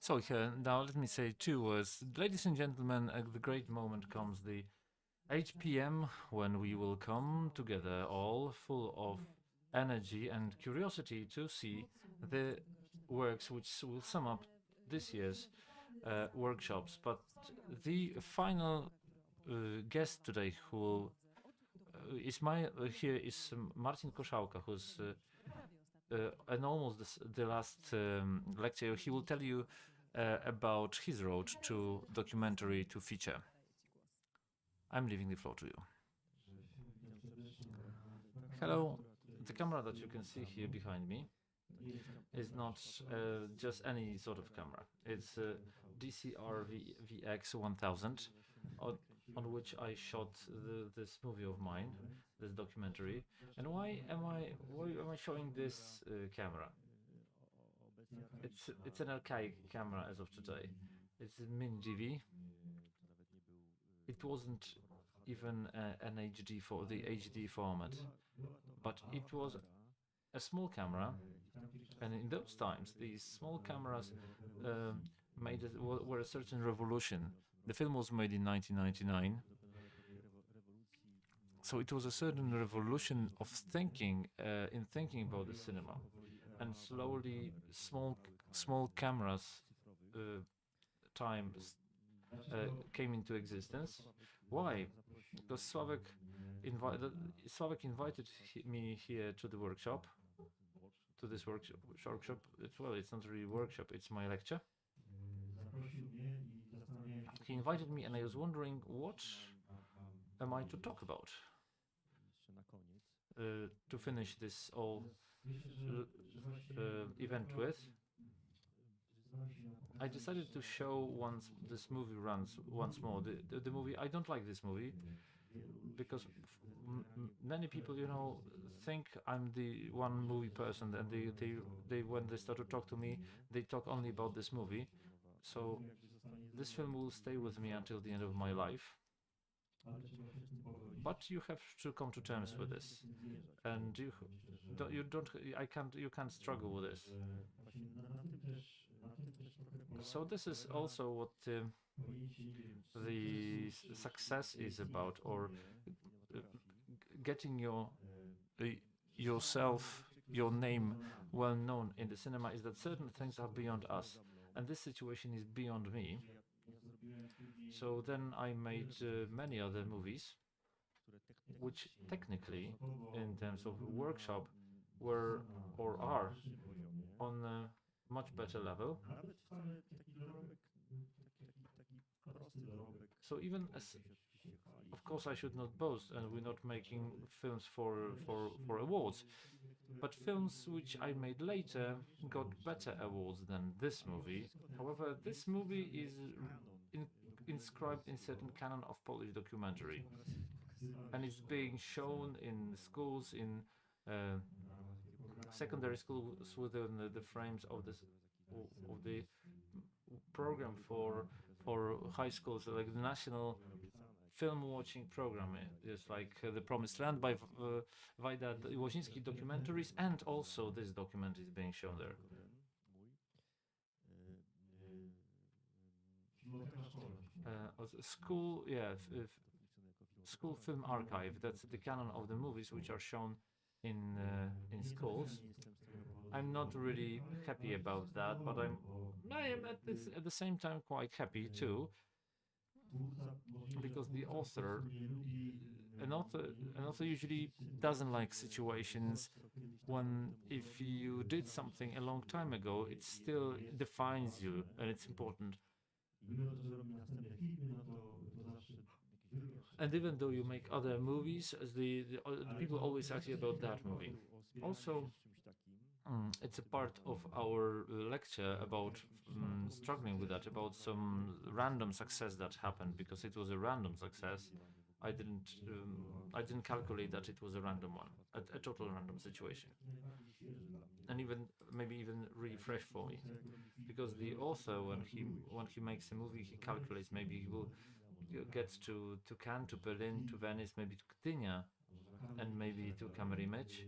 So here, now let me say two words. Ladies and gentlemen, the great moment comes, the 8 p.m. when we will come together all full of energy and curiosity to see the works which will sum up this year's workshops. But the final guest today who will, is here is Marcin Koszałka, who's and almost the last lecture. He will tell you about his road to documentary to feature. I'm leaving the floor to you. Hello. The camera that you can see here behind me is not just any sort of camera. It's a DCR VX 1000 on which I shot this movie of mine, this documentary. And why am I showing this camera? It's an archaic camera as of today. It's a mini DV. It wasn't even an HD for the HD format, but it was a small camera, and in those times these small cameras were a certain revolution. The film was made in 1999, so it was a certain revolution of thinking in thinking about the cinema, and slowly small cameras came into existence. Why? Because Sławek invited me here to the workshop, to this workshop. Well, it's not really a workshop, it's my lecture. He invited me and I was wondering, what am I to talk about? To finish this all event with, I decided to show this movie runs once more. The movie, I don't like this movie because many people, you know, think I'm the one movie person, and they when they start to talk to me, they talk only about this movie. So this film will stay with me until the end of my life. But you have to come to terms with this, and you can't struggle with this. So this is also what the success is about, or getting yourself, your name well known in the cinema, is that certain things are beyond us, and this situation is beyond me. So then I made many other movies, which technically, in terms of workshop, were or are on a much better level. So even as, of course, I should not boast, and we're not making films for awards, but films which I made later got better awards than this movie. However, this movie is inscribed in certain canon of Polish documentary, and it's being shown in schools, in secondary schools, within the frames of the program for high schools, like the national film watching program. It's like The Promised Land by Wajda Łoziński documentaries, and also this document is being shown there. School, yeah, school film archive. That's the canon of the movies which are shown in schools. I'm not really happy about that, but I am at the same time quite happy too, because an author usually doesn't like situations when, if you did something a long time ago, it still defines you, and it's important. And even though you make other movies, the people always ask you about that movie. Also, it's a part of our lecture about struggling with that, about some random success that happened, because it was a random success. I didn't calculate that it was a random one, a total random situation, and maybe even really fresh for me, because the author, when he makes a movie, he calculates maybe he will get to Cannes, to Berlin, to Venice, maybe to Gdynia, and maybe to Camera Image.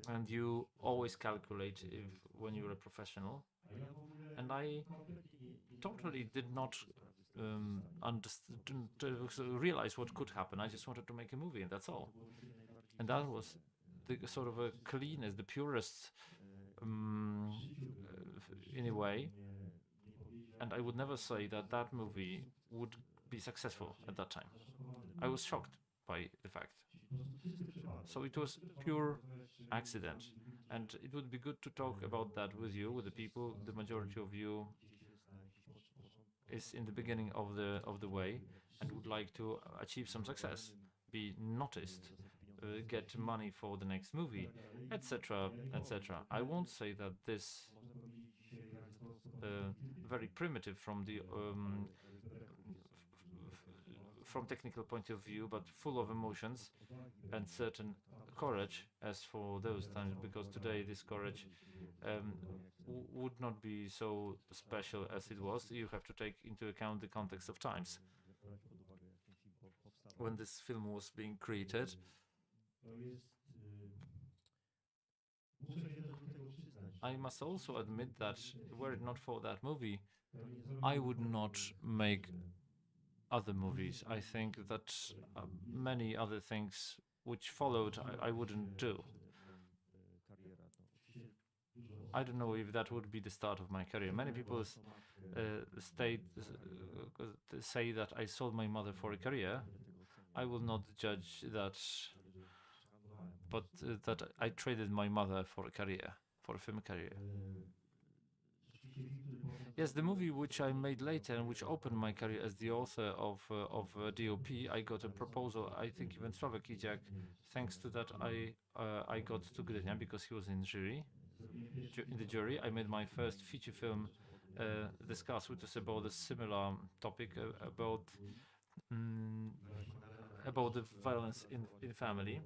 and you always calculate if when you're a professional. And I totally did not understand realize what could happen. I just wanted to make a movie, and that's all. And that was the sort of a cleanest, the purest, in a way. And I would never say that that movie would be successful at that time. I was shocked by the fact. So it was pure accident. And it would be good to talk about that with you, with the people. The majority of you is in the beginning of the way and would like to achieve some success, be noticed, get money for the next movie, etc., etc. I won't say that this very primitive from technical point of view, but full of emotions and certain courage as for those times, because today this courage would not be so special as it was. You have to take into account the context of times when this film was being created. I must also admit that were it not for that movie, I would not make other movies. I think that many other things which followed I wouldn't do. I don't know if that would be the start of my career. Many people say that I sold my mother for a career. I will not judge that, but that I traded my mother for a career, for a film career. Yes, the movie which I made later and which opened my career as the author of DOP, I got a proposal. I think even Sławek Idziak, thanks to that, I got to Gdynia because he was in the jury. I made my first feature film, discuss, which is about a similar topic mm, about the violence in family.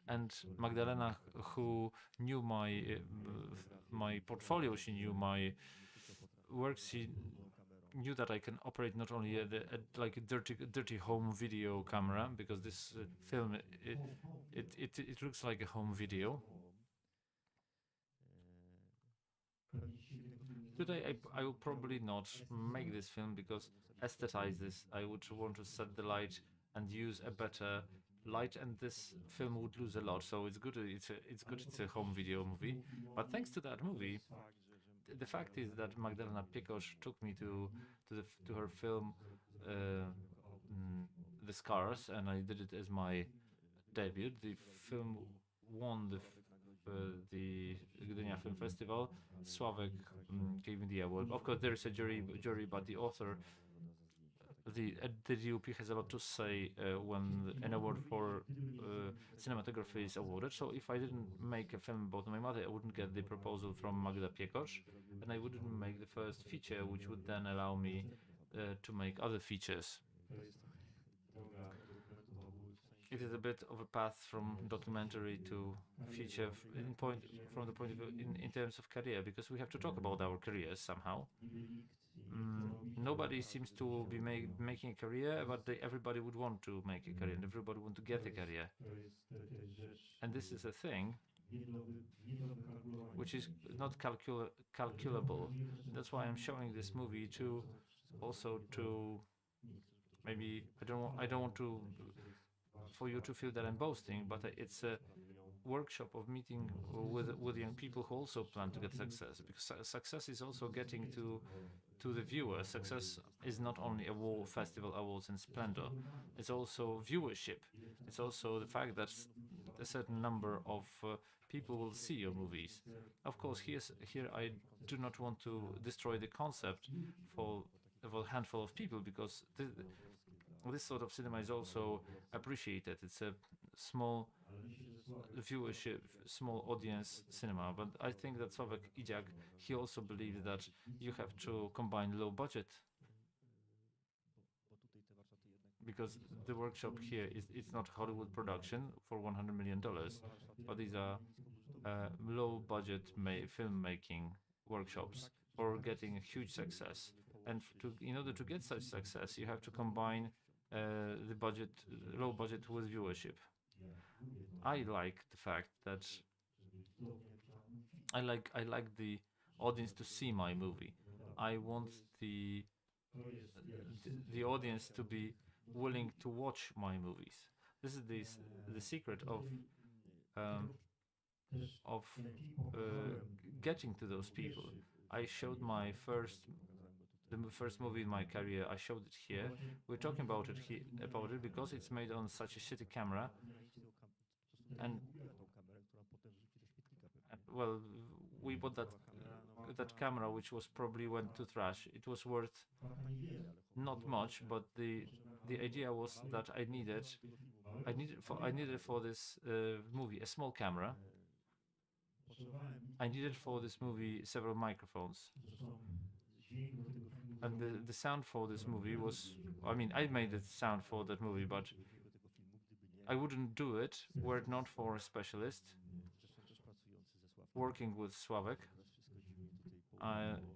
And Magdalena, who knew my portfolio, she knew my works. She knew that I can operate not only like a dirty home video camera, because this film it looks like a home video. Today I will probably not make this film because aesthetize this. I would want to set the light and use a better light, and this film would lose a lot. So it's good. It's a home video movie. But thanks to that movie, the fact is that Magdalena Piekosz took me to her film The Scars, and I did it as my debut. The film won the Gdynia Film Festival. Sławek gave me the award. Of course, there is a jury, but the author, the DOP has a lot to say when an award for cinematography is awarded. So if I didn't make a film about my mother, I wouldn't get the proposal from Magda Piekosz, and I wouldn't make the first feature, which would then allow me to make other features. It is a bit of a path from documentary to feature from the point of view in terms of career, because we have to talk about our careers somehow. Nobody seems to be making a career, but everybody would want to make a career, and everybody want to get a career. And this is a thing which is not calculable. That's why I'm showing this movie to also to maybe I don't want to for you to feel that I'm boasting, but it's a workshop of meeting with young people who also plan to get success, because success is also getting to the viewer. Success is not only festival awards and splendor, it's also viewership. It's also the fact that a certain number of people will see your movies. Of course, here I do not want to destroy the concept for a handful of people, because this sort of cinema is also appreciated. It's a small viewership, small audience cinema. But I think that Sławek Idziak, he also believes that you have to combine low budget, because the workshop here it's not Hollywood production for $100 million, but these are low budget filmmaking workshops for getting a huge success. And in order to get such success, you have to combine the low budget with viewership. I like the fact that I like the audience to see my movie. I want the audience to be willing to watch my movies. This is the secret um, of getting to those people. I showed my first movie in my career. I showed it here. We're talking about it because it's made on such a shitty camera, and well, we bought that camera, which was probably went to trash. It was worth not much, but the idea was that I needed for this movie a small camera. I needed for this movie several microphones, and the sound for this movie was, I mean, I made the sound for that movie, but I wouldn't do it were it not for a specialist working with Sławek.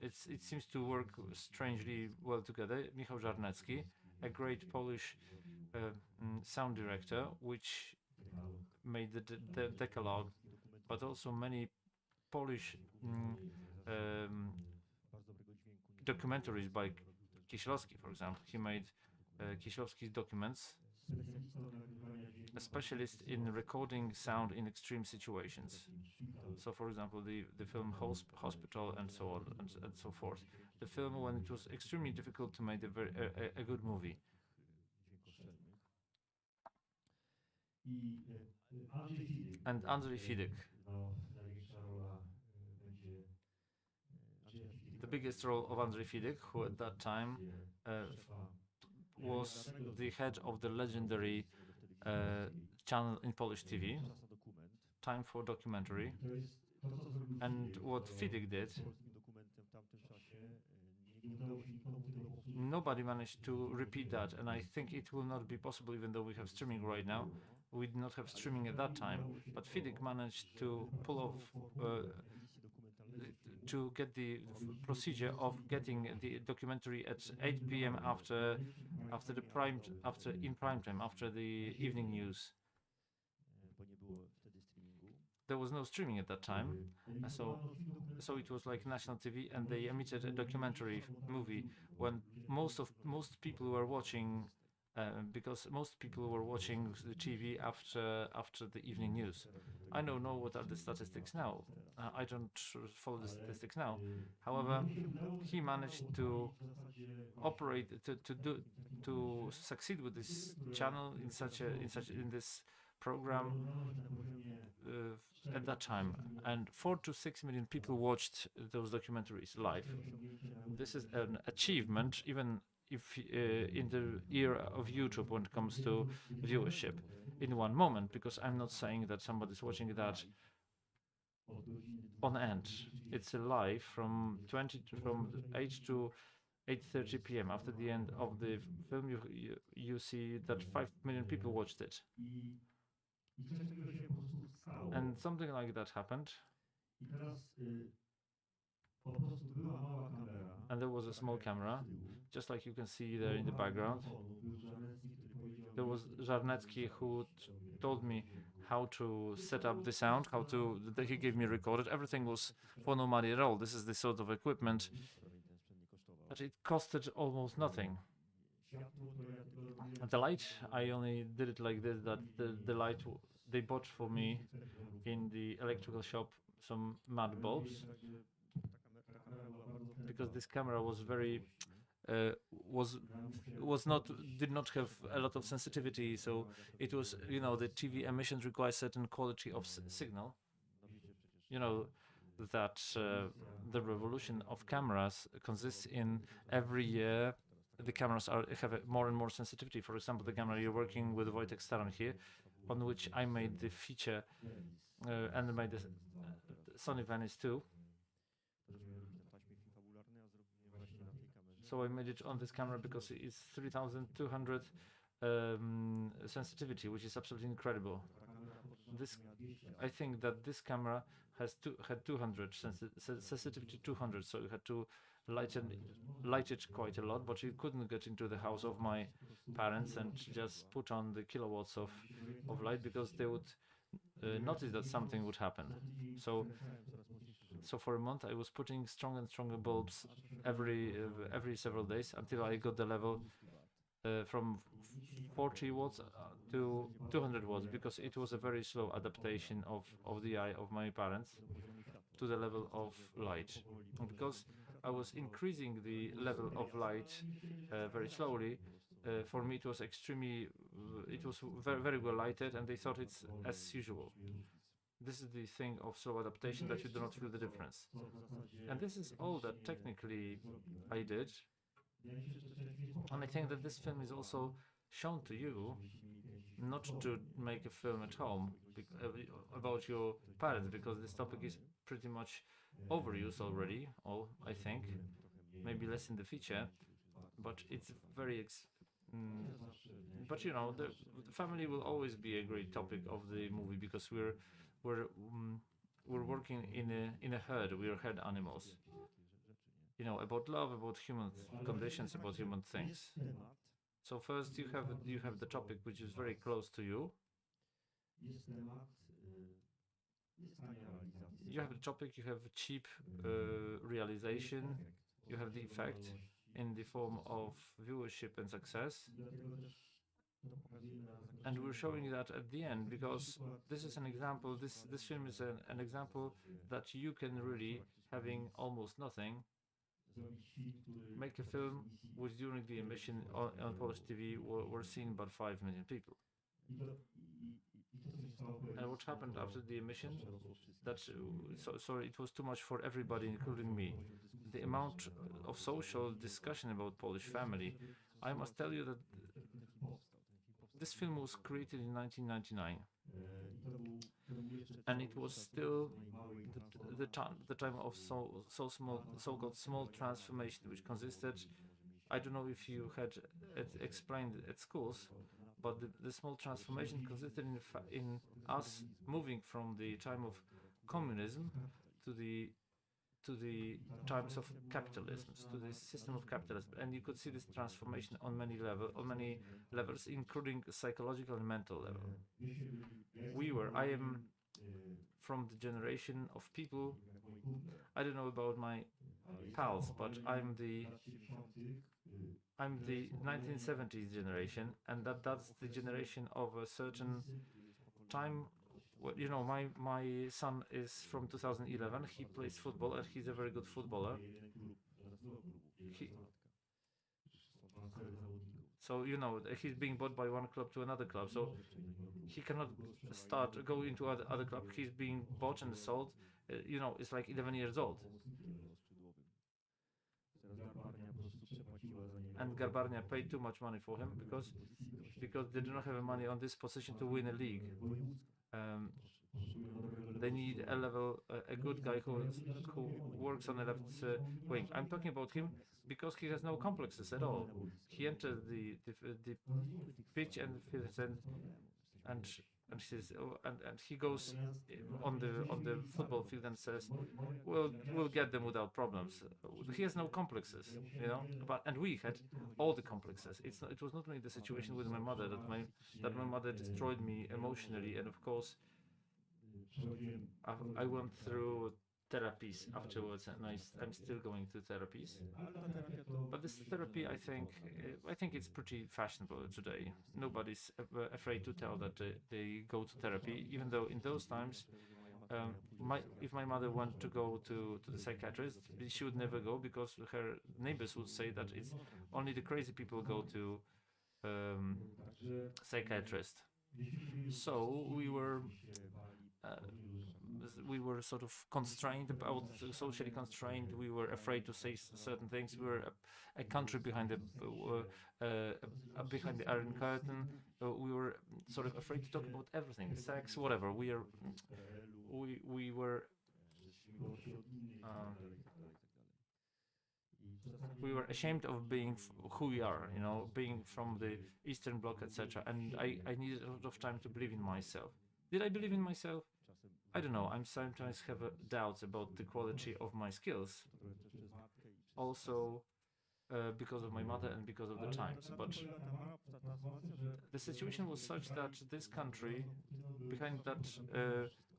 It seems to work strangely well together. Michał Żarnecki, a great Polish sound director, which made the Decalogue, but also many Polish documentaries by Kieślowski, for example. He made Kieślowski's documents, a specialist in recording sound in extreme situations. So, for example, the film Hospital and so on and so forth. The film when it was extremely difficult to make a good movie. And Andrzej Fidek. The biggest role of Andrzej Fidek, who at that time was the head of the legendary channel in Polish TV, Time for Documentary. And what Fidek did, nobody managed to repeat that, and I think it will not be possible even though we have streaming right now. We did not have streaming at that time, but Fidek managed to pull off to get the procedure of getting the documentary at 8 p.m. after in prime time, after the evening news. There was no streaming at that time, so it was like national TV, and they emitted a documentary movie when most people were watching, because most people were watching the TV after the evening news. I don't know what are the statistics now. I don't follow the statistics now. However, he managed to operate to succeed with this channel in this program at that time, and 4 to 6 million people watched those documentaries live. This is an achievement, even if in the era of YouTube when it comes to viewership in one moment, because I'm not saying that somebody's watching that on end. It's live from 8 to 8:30 p.m. After the end of the film, you see that 5 million people watched it. And something like that happened. And there was a small camera, just like you can see there in the background. There was Żarnecki who told me how to set up the sound, he gave me recorded. Everything was phonomaterial. This is the sort of equipment, but it costed almost nothing. The light, I only did it like this, that the light they bought for me in the electrical shop some mad bulbs, because this camera was very did not have a lot of sensitivity, so it was, the TV emissions require certain quality of signal. You know that the revolution of cameras consists in every year the cameras have more and more sensitivity. For example, the camera you're working with, Wojtek Staron here, on which I made the feature and made the Sony Venice 2. So I made it on this camera because it's 3200 sensitivity, which is absolutely incredible. I think that this camera had 200 sensitivity 200, so you had to light it quite a lot, but you couldn't get into the house of my parents and just put on the kilowatts of light, because they would noticed that something would happen. So, so for a month I was putting stronger and stronger bulbs every several days until I got the level from 40 watts to 200 watts, because it was a very slow adaptation of the eye of my parents to the level of light. And because I was increasing the level of light very slowly, for me it was extremely, it was very, very well lighted, and they thought it's as usual. This is the thing of slow adaptation, that you do not feel the difference. And this is all that technically I did. And I think that this film is also shown to you not to make a film at home about your parents, because this topic is pretty much overused already, I think, maybe less in the future, but it's very but you know, the family will always be a great topic of the movie, because we're we're working in a herd. We are herd animals, you know, about love, about human conditions, about human things. So first you have the topic which is very close to you. You have the topic, you have cheap realization, you have the effect in the form of viewership and success. And we're showing that at the end, because this is an example, this film is an example that you can really, having almost nothing, make a film which during the emission on Polish TV were seen by 5 million people. And what happened after the emission? That sorry, it was too much for everybody, including me. The amount of social discussion about Polish family. I must tell you that this film was created in 1999, and it was still the time of so-called small transformation, which consisted. I don't know if you had it explained at schools, but the small transformation consisted in us moving from the time of communism to the times of capitalism, to the system of capitalism. And you could see this transformation on many levels, including psychological and mental level. I am from the generation of people, I don't know about my pals, but I'm the 1970s generation, and that's the generation of a certain time. Well, you know, my son is from 2011. He plays football, and he's a very good footballer. He, so you know, he's being bought by one club to another club. So he cannot go into other club. He's being bought and sold. You know, it's like 11 years old. And Garbarnia paid too much money for him because they do not have money on this position to win a league. They need a good guy who works on the left wing. I'm talking about him because he has no complexes at all. He enters the pitch and and and he goes on the football field and says, we'll get them without problems. He has no complexes, you know. And we had all the complexes. It was not only the situation with my mother that my mother destroyed me emotionally, and of course I went through therapies afterwards, and I'm still going through therapies. But this therapy, I think it's pretty fashionable today. Nobody's afraid to tell that they go to therapy, even though in those times, if my mother wanted to go to the psychiatrist, she would never go, because her neighbors would say that it's only the crazy people go to psychiatrist. So we were sort of constrained, socially constrained. We were afraid to say certain things. We were a country behind the Iron Curtain. We were sort of afraid to talk about everything, sex, whatever. We were. We were ashamed of being who we are, you know, being from the Eastern Bloc, etc. And I needed a lot of time to believe in myself. Did I believe in myself? I don't know. I sometimes have doubts about the quality of my skills. Also, because of my mother and because of the times. But the situation was such that this country, behind that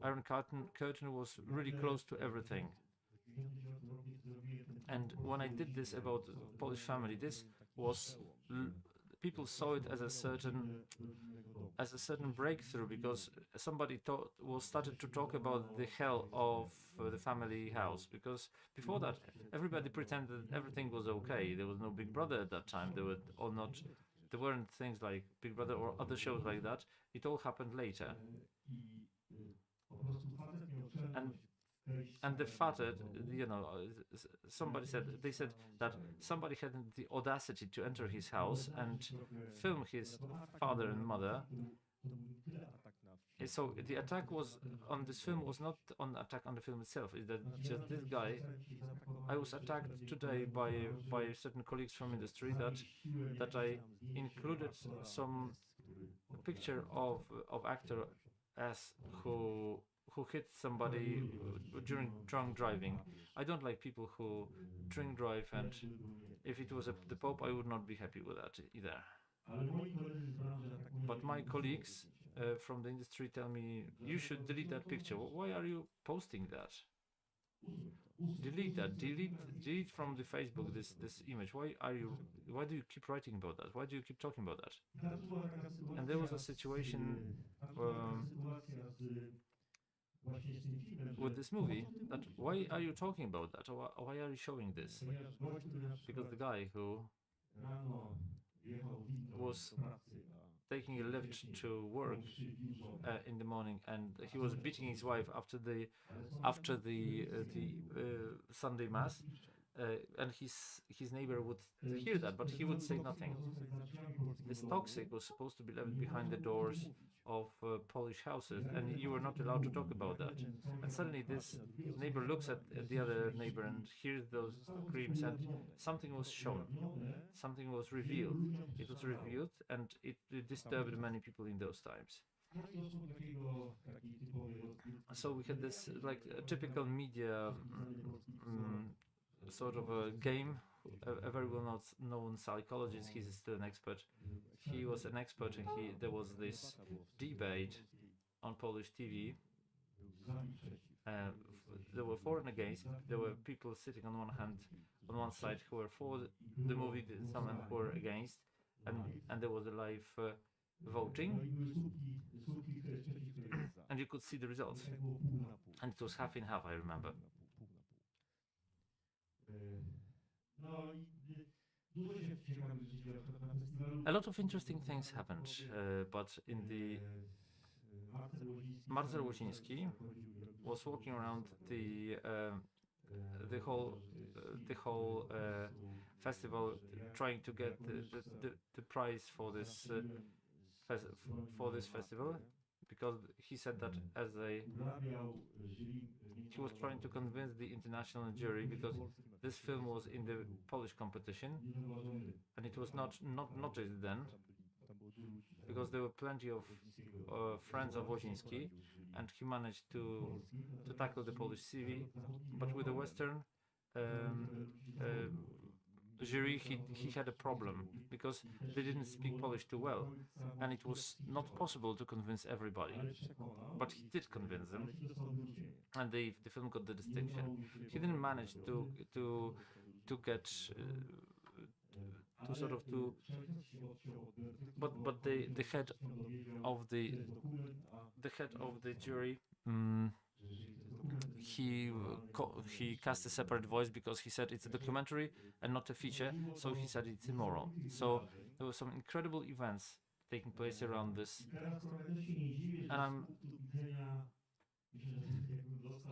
iron curtain was really close to everything. And when I did this about Polish family, this was people saw it as a certain breakthrough, because somebody started to talk about the hell of the family house, because before that everybody pretended everything was okay. There was no Big Brother at that time. There weren't things like Big Brother or other shows like that. It all happened later. And the father, they said that somebody had the audacity to enter his house and film his father and mother. So the attack was on this film was not on attack on the film itself. Is that just this guy? I was attacked today by certain colleagues from industry that I included some picture of actor as who hit somebody during drunk driving. I don't like people who drink drive, and if it was the Pope, I would not be happy with that either. But my colleagues from the industry tell me, you should delete that picture. Why are you posting that? Delete that. Delete from the Facebook this image. Why do you keep writing about that? Why do you keep talking about that? And there was a situation with this movie, that why are you talking about that, or why are you showing this? Because the guy who was taking a lift to work in the morning, and he was beating his wife after the Sunday mass, and his neighbor would hear that, but he would say nothing. This toxic was supposed to be left behind the doors of Polish houses, and you were not allowed to talk about that. And suddenly this neighbor looks at the other neighbor and hears those screams, and something was shown, something was revealed. It was revealed, and it disturbed many people in those times. So we had this like a typical media sort of a game. A very well known psychologist, he's still an expert. He was an expert, and there was this debate on Polish TV. There were for and against. There were people sitting on one side who were for the movie, some who were against, and there was a live voting, and you could see the results, and it was half in half, I remember. A lot of interesting things happened, but in the Marcel Łoziński was walking around the whole festival, trying to get the prize for this festival, because he said that he was trying to convince the international jury, because this film was in the Polish competition, and it was not noticed then, because there were plenty of friends of Woźnicki, and he managed to tackle the Polish CV, but with the Western jury he had a problem, because they didn't speak Polish too well, and it was not possible to convince everybody, but he did convince them, and the film got the distinction. He didn't manage to get to sort of to but the head of the jury, he cast a separate voice, because he said it's a documentary and not a feature, so he said it's immoral. So there were some incredible events taking place around this,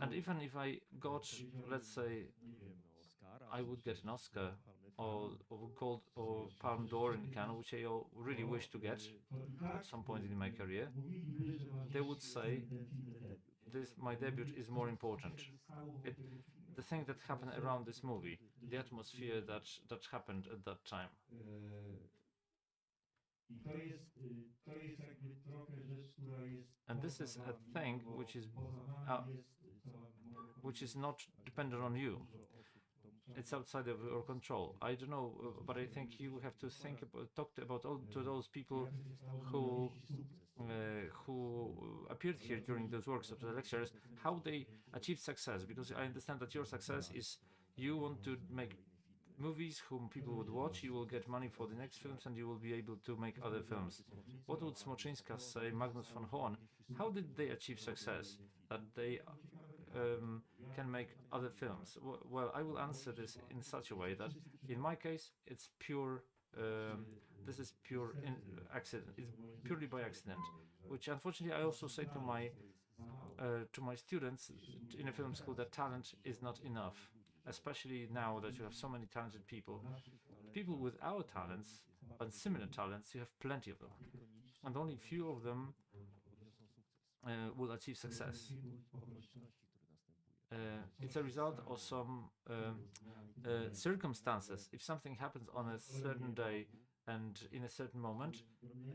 and even if I got, let's say, I would get an Oscar or Gold or Palme d'Or in Cannes, which I really wish to get at some point in my career, they would say my debut is more important. The thing that happened around this movie, the atmosphere that happened at that time. And this is a thing which is not dependent on you. it's outside of your control. I don't know, but I think you have to think about, talk about all to those people who who appeared here during those workshops and lectures, how they achieved success. Because I understand that your success is you want to make movies whom people would watch, you will get money for the next films, and you will be able to make other films. What would Smoczyńska say, Magnus von Horn? How did they achieve success? That they can make other films? Well, I will answer this in such a way that, in my case, it's pure. This is pure accident. It's purely by accident, which unfortunately I also say to my students in a film school that talent is not enough, especially now that you have so many talented people. People with our talents and similar talents, you have plenty of them, and only few of them will achieve success. It's a result of some circumstances. If something happens on a certain day and in a certain moment,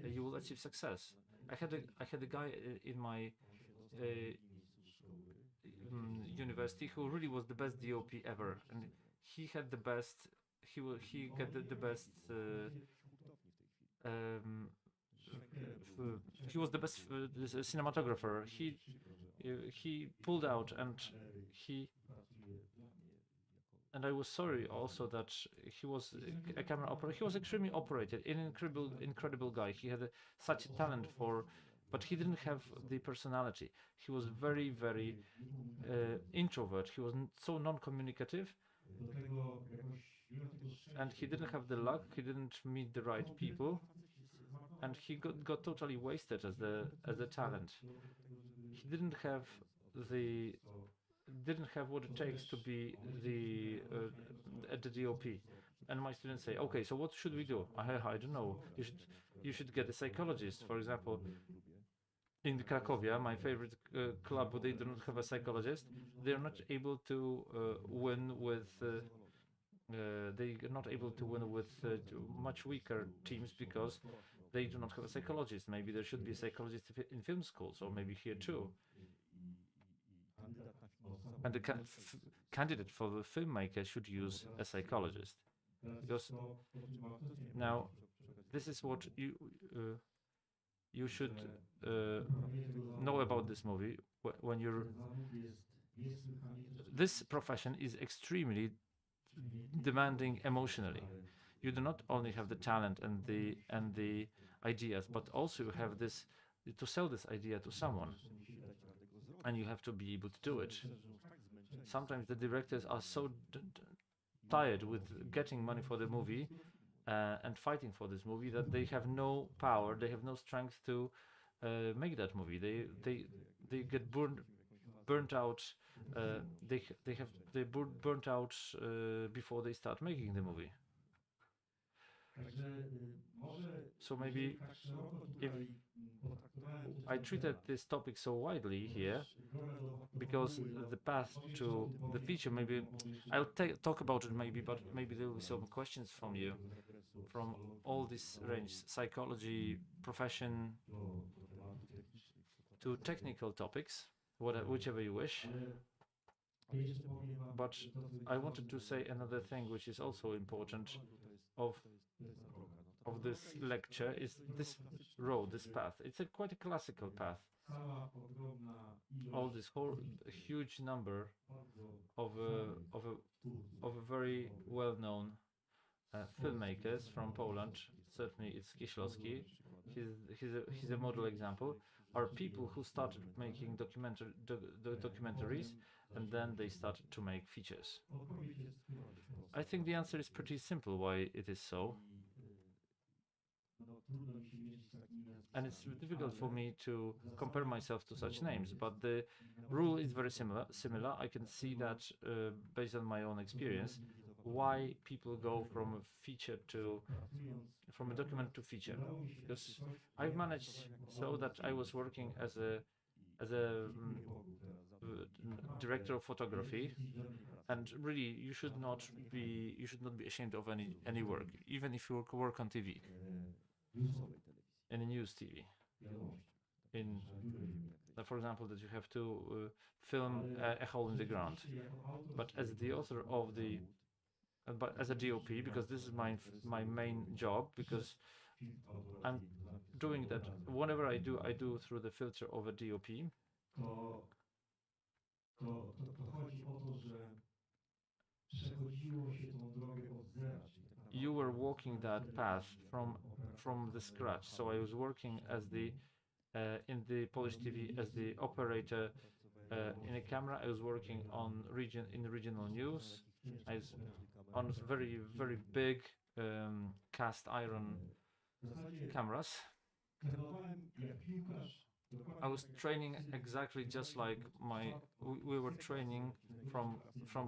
you will achieve success. I had a guy in my university who really was the best DOP ever, and he had the best. He got the best. He was the best cinematographer. He pulled out, and I was sorry also that he was a camera operator. He was extremely operated, an incredible guy. He had such a talent for, but he didn't have the personality. He was very introvert. He was so non-communicative, and he didn't have the luck. He didn't meet the right people, and he got totally wasted as a talent. He didn't have what it takes to be at the DOP. And my students say, okay, so what should we do? I don't know. You should get a psychologist, for example. In Cracovia, my favorite club, they do not have a psychologist. They are not able to win with. They are not able to win with much weaker teams because they do not have a psychologist. Maybe there should be a psychologist in film schools, or maybe here too. And the candidate for the filmmaker should use a psychologist, because now this is what you should know about this movie when you're. This profession is extremely demanding emotionally. You do not only have the talent and the ideas, but also you have this to sell this idea to someone, and you have to be able to do it. Sometimes the directors are so tired with getting money for the movie and fighting for this movie that they have no power, they have no strength to make that movie. They get burnt out. They burnt out before they start making the movie. So maybe if I treated this topic so widely here, because the path to the future, maybe I'll talk about it maybe, but maybe there will be some questions from you, from all this range, psychology, profession, to technical topics, whichever you wish. But I wanted to say another thing which is also important of this lecture, is this road, this path. It's quite a classical path. All this whole huge number of very well-known filmmakers from Poland. Certainly, it's Kieślowski. He's a model example. Are people who started making documentaries, and then they started to make features. I think the answer is pretty simple why it is so. And it's difficult for me to compare myself to such names, but the rule is very similar. I can see that based on my own experience, why people go from a document to feature. Because I've managed so that I was working as a director of photography, and really you should not be ashamed of any work, even if you work on TV. In a news TV, for example, that you have to film a hole in the ground. But as the author of the but as a DOP, because this is my main job, because I'm doing that. Whatever I do through the filter of a DOP. You were walking that path from the scratch. So I was working as the in the Polish TV as the operator in a camera. I was working on regional news. I was on very big cast iron cameras. I was training exactly just like we were training from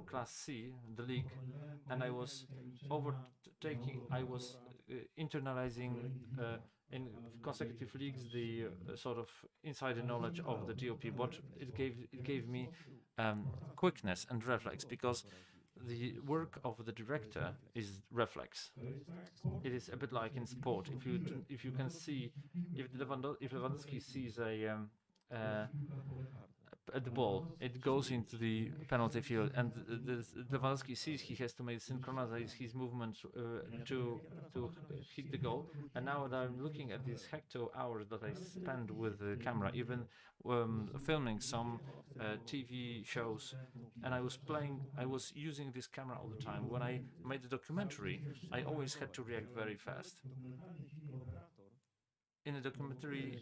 Class C, the league, and I was overtaking. I was internalizing in consecutive leagues the sort of insider knowledge of the DOP. But it gave me quickness and reflex, because the work of the director is reflex. It is a bit like in sport. If you can see, if Lewandowski sees uh, the ball, it goes into the penalty field, and Lewandowski sees he has to make synchronize his movements to hit the goal. And now that I'm looking at these hecto hours that I spend with the camera, even filming some TV shows, and I was using this camera all the time. When I made the documentary, I always had to react very fast. In the documentary,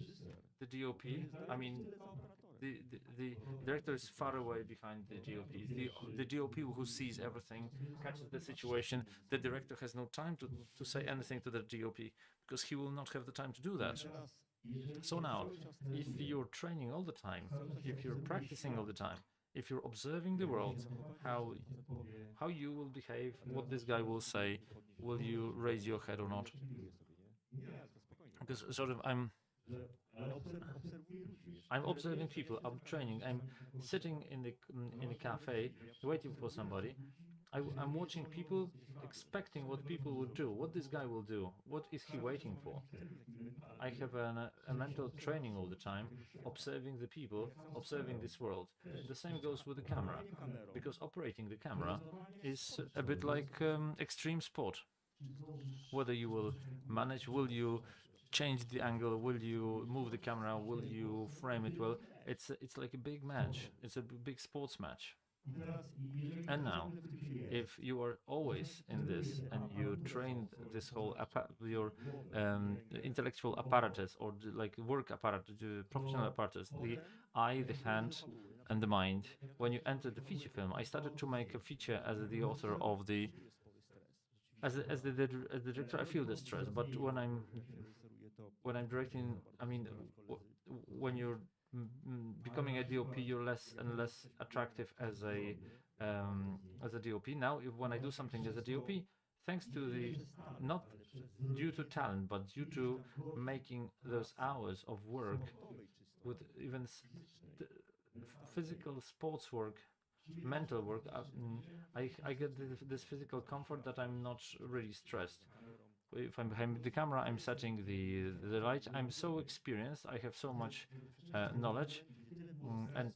the DOP, I mean, the director is far away behind the DOP. The DOP who sees everything, catches the situation. The director has no time to say anything to the DOP, because he will not have the time to do that. So now, if you're training all the time, if you're practicing all the time, if you're observing the world, how you will behave, what this guy will say, will you raise your head or not? Because sort of I'm observing people. I'm training. I'm sitting in a cafe waiting for somebody. I'm watching people, expecting what people would do, what this guy will do, what is he waiting for. I have a mental training all the time, observing the people, observing this world. The same goes with the camera, because operating the camera is a bit like extreme sport. Whether you will manage, will you change the angle, will you move the camera, will you frame it well? It's like a big match. It's a big sports match. And now, if you are always in this and you train this whole your intellectual apparatus, or like work apparatus, the professional apparatus, the eye, the hand, and the mind, when you enter the feature film, I started to make a feature as the author of the as the director. I feel the stress, but when I'm directing, I mean, when you're becoming a DOP, you're less and less attractive as a DOP. Now, when I do something as a DOP, thanks to the not due to talent, but due to making those hours of work with even physical sports work, mental work, I get this physical comfort that I'm not really stressed. If I'm behind the camera, I'm setting the light. I'm so experienced. I have so much knowledge, and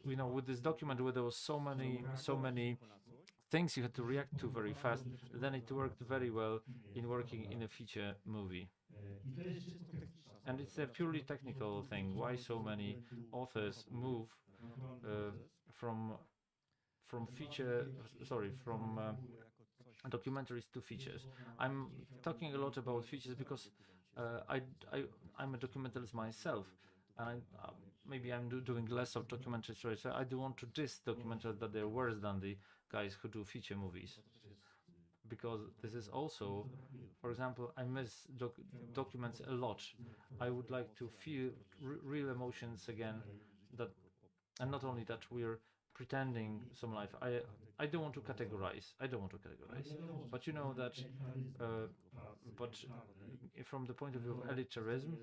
with this document, where there was so many things you had to react to very fast, then it worked very well in working in a feature movie. And it's a purely technical thing. Why so many authors move uh, from feature, sorry, from documentaries to features. I'm talking a lot about features because uh, I, I, I'm a documentalist myself, and maybe I'm doing less of documentary stories. So I do want to diss documentarists that they're worse than the guys who do feature movies. Because this is also, for example, I miss documents a lot. I would like to feel real emotions again, that, and not only that we're pretending some life. I don't want to categorize. I don't want to categorize, but you know that. Uh, but from the point of view of elitarism,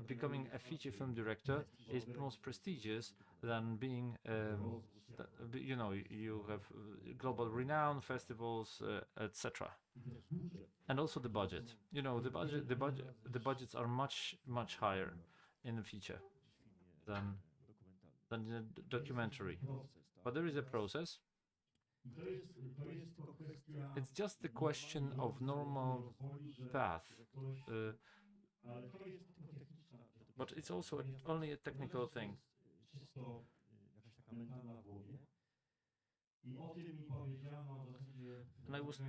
becoming a feature film director is most prestigious than being. You have global renown, festivals, etc. And also the budget. The budgets are much higher in the feature than in a documentary. But there is a process. It's just a question of normal path. Uh, but it's also only a technical thing. And I was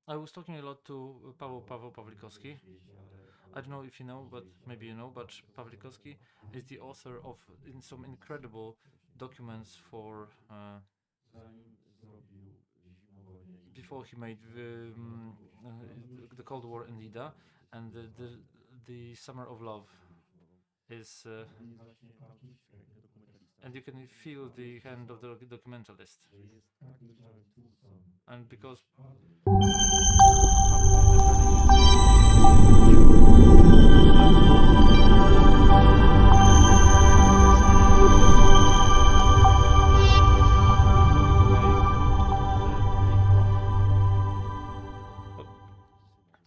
I was talking a lot to Paweł Pawlikowski. I don't know if you know, but maybe you know, but Pawlikowski is the author of some incredible documents for before he made the Cold War in Lida and the Summer of Love is and you can feel the hand of the documentalist. And because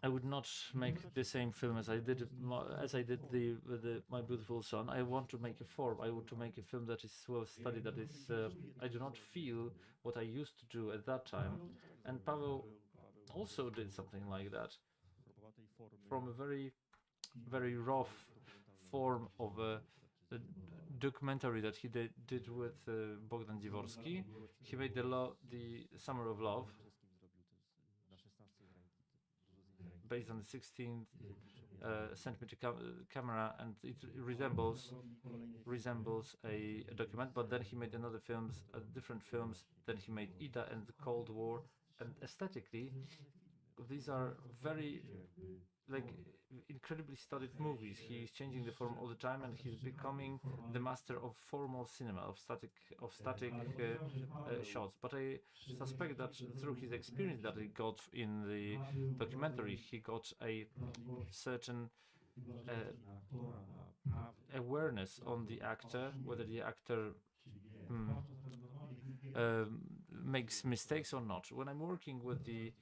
I would not make the same film as I did the My Beautiful Son. I want to make a form. I want to make a film that is well studied. That is, I do not feel what I used to do at that time. And Paweł also did something like that, from a very rough form of a documentary that he did with Bogdan Dziworski. He made the Summer of Love, based on the 16th centimeter camera, and it resembles a document. But then he made another films, different films. Then he made Ida and the Cold War, and aesthetically, these are very like incredibly studied movies. He's changing the form all the time, and he's becoming the master of formal cinema, of static shots. But I suspect that through his experience that he got in the documentary, he got a certain awareness on the actor, whether the actor mm, makes mistakes or not. When I'm working with the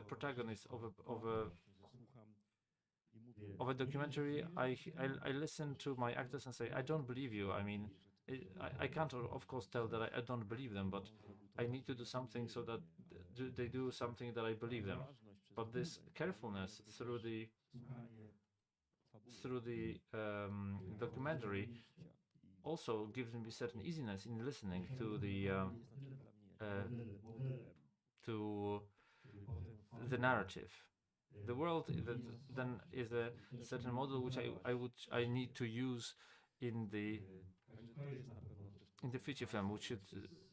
protagonist of a documentary, I listen to my actors and say, I don't believe you. I mean, I can't, of course, tell that I don't believe them, but I need to do something so that they do something that I believe them. But this carefulness through the documentary also gives me certain easiness in listening to to the narrative. The world then is a certain model which I need to use in the feature film, which should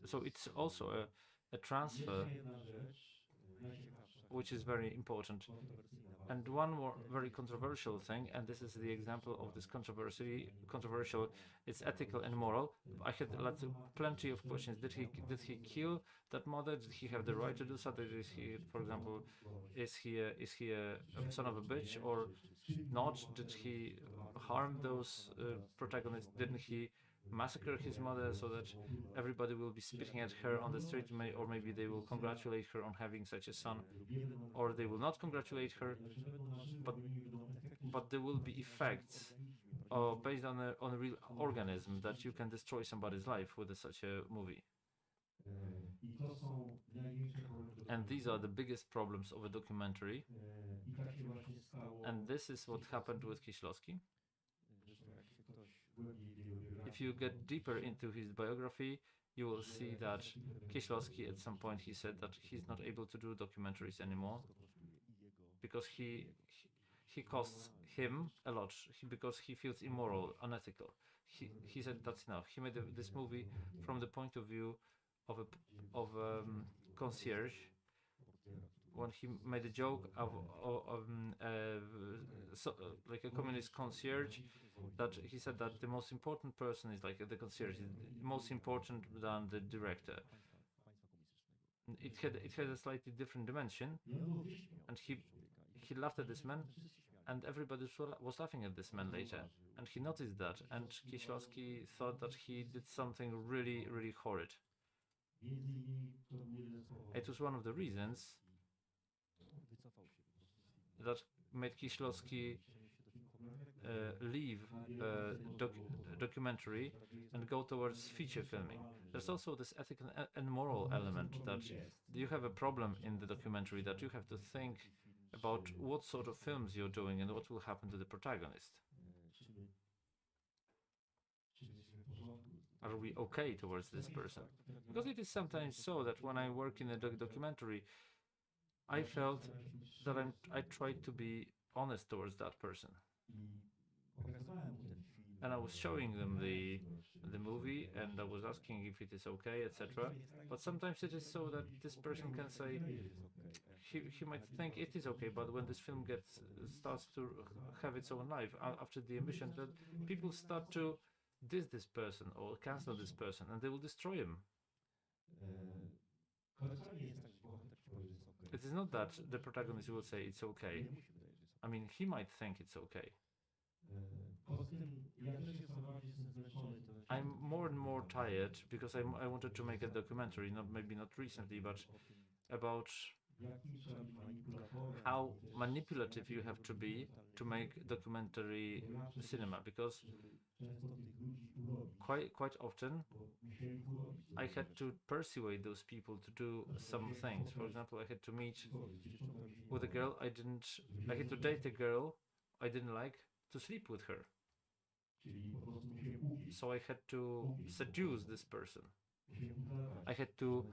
so it's also a transfer which is very important. And one more very controversial thing, and this is the example of this controversial, it's ethical and moral. I had plenty of questions. Did he kill that mother? Did he have the right to do something? Is he, for example, is he a son of a bitch or not? Did he harm those protagonists? Didn't he massacre his mother so that everybody will be spitting at her on the street, or maybe they will congratulate her on having such a son, or they will not congratulate her, but there will be effects based on a real organism that you can destroy somebody's life with such a movie. And these are the biggest problems of a documentary. And this is what happened with Kieślowski. If you get deeper into his biography, you will see that Kieślowski at some point he said that he's not able to do documentaries anymore because he costs him a lot because he feels immoral, unethical. He said that's enough. He made this movie from the point of view of a concierge when he made a joke of like a communist concierge, that he said that the most important person is like the concierge is most important than the director. It had a slightly different dimension, and he laughed at this man, and everybody was laughing at this man later, and he noticed that, and Kieślowski thought that he did something really, really horrid. It was one of the reasons that made Kieślowski leave documentary and go towards feature filming. There's also this ethical and moral element that you have a problem in the documentary, that you have to think about what sort of films you're doing and what will happen to the protagonist. Are we okay towards this person? Because it is sometimes so that when I work in a documentary, I felt that I tried to be honest towards that person. And I was showing them the movie, and I was asking if it is okay, etc. But sometimes it is so that this person can say he might think it is okay, but when this film starts to have its own life after the emission, that people start to diss this person or cancel this person, and they will destroy him. It is not that the protagonist will say it's okay. I mean, he might think it's okay. I'm more and more tired because I wanted to make a documentary, maybe not recently, but about how manipulative you have to be to make documentary cinema, because quite often I had to persuade those people to do some things. For example, I had to meet with a girl I had to date a girl I didn't like, to sleep with her. So I had to seduce this person. I had to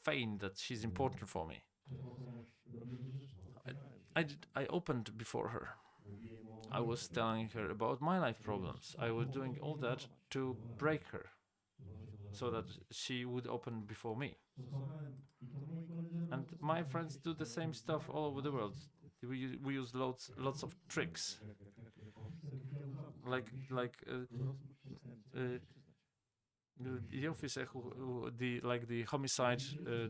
feign that she's important for me. I opened before her. I was telling her about my life problems. I was doing all that to break her, so that she would open before me. And my friends do the same stuff all over the world. We use lots of tricks, like the officer the homicide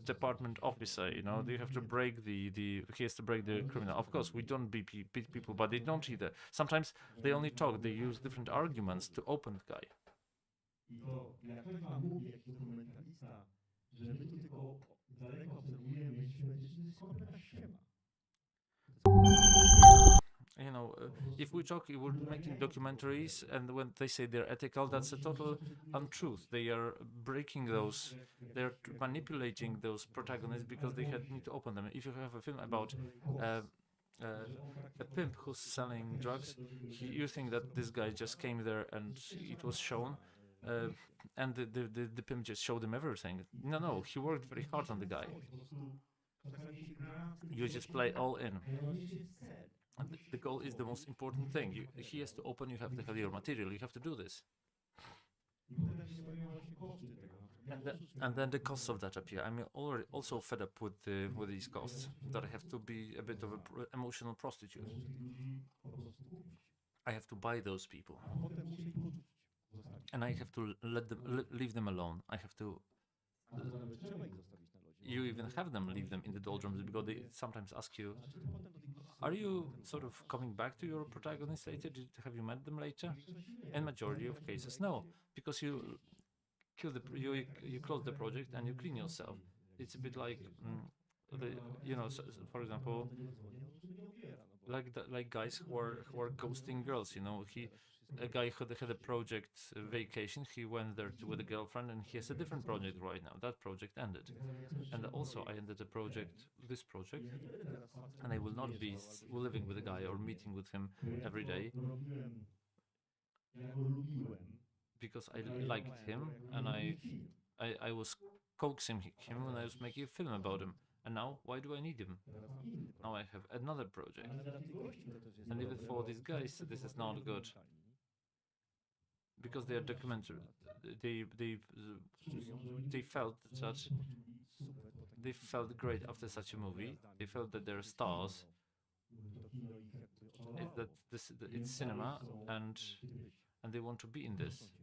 department officer, you know, they have to break he has to break the criminal. Of course, we don't beat people, but they don't either. Sometimes they only talk. They use different arguments to open the guy. You know, if we're making documentaries, and when they say they're ethical, that's a total untruth. They are breaking those, they're manipulating those protagonists because they need to open them. If you have a film about a pimp who's selling drugs, you think that this guy just came there and it was shown, and the pimp just showed him everything. No, he worked very hard on the guy. You just play all in. And the goal is the most important thing. He has to open, you have to have your material, you have to do this. And then the costs of that appear. I'm already also fed up with these costs, that I have to be a bit of an emotional prostitute. I have to buy those people, and I have to leave them alone. I have to. You even have them leave them in the doldrums, because they sometimes ask you, "Are you sort of coming back to your protagonist later? Have you met them later?" In majority of cases, no, because you close the project and you clean yourself. It's a bit like for example, like guys who are ghosting girls. You know, a guy who had a project vacation. He went there with a girlfriend, and he has a different project right now. That project ended, and also I ended this project, and I will not be living with a guy or meeting with him every day, because I liked him, and I was coaxing him when I was making a film about him. And now, why do I need him? Now I have another project. And even for these guys, this is not good, because they are documentary. They felt that they felt great after such a movie. They felt that they're stars. It's cinema, and they want to be in this.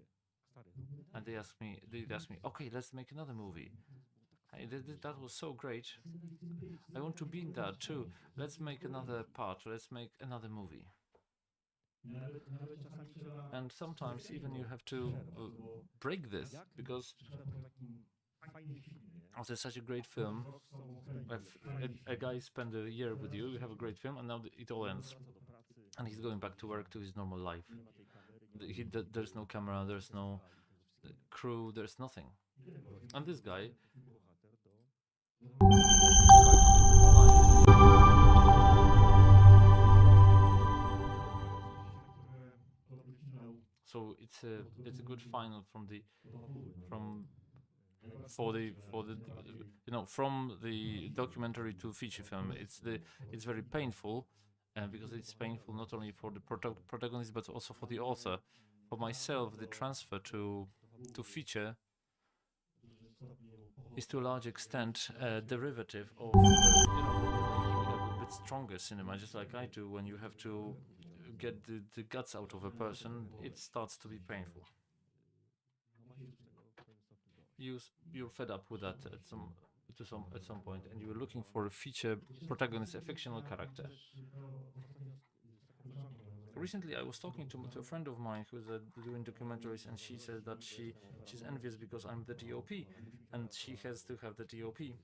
And they asked me, okay, let's make another movie. That was so great. I want to be in that too. Let's make another part. Let's make another movie. And sometimes even you have to break this, because after such a great film, if a guy spend a year with you, you have a great film, and now it all ends, and he's going back to work to his normal life. There's no camera, there's no crew, there's nothing. And this guy, so it's a good final from for the from the documentary to feature film. It's very painful, because it's painful not only for the protagonist but also for the author. For myself, the transfer to feature is to a large extent a derivative of a bit stronger cinema, just like I do. When you have to get the guts out of a person, it starts to be painful. You're fed up with that at some point, and you're looking for a feature protagonist, a fictional character. Recently, I was talking to a friend of mine who's doing documentaries, and she said that she's envious because I'm the DOP, and she has to have the DOP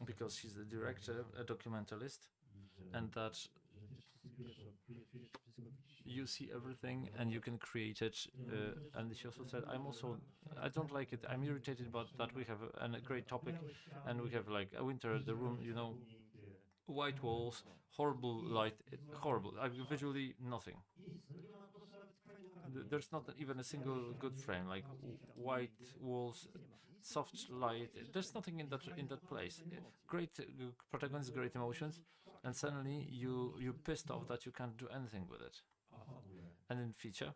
because she's the director, a documentalist, and that you see everything and you can create it. And she also said, I don't like it. I'm irritated about that we have a great topic, and we have like a winter, the room, white walls, horrible light, horrible. Visually nothing. There's not even a single good frame, like white walls, soft light. There's nothing in that place. Great protagonist, great emotions, and suddenly you're pissed off that you can't do anything with it. And in feature,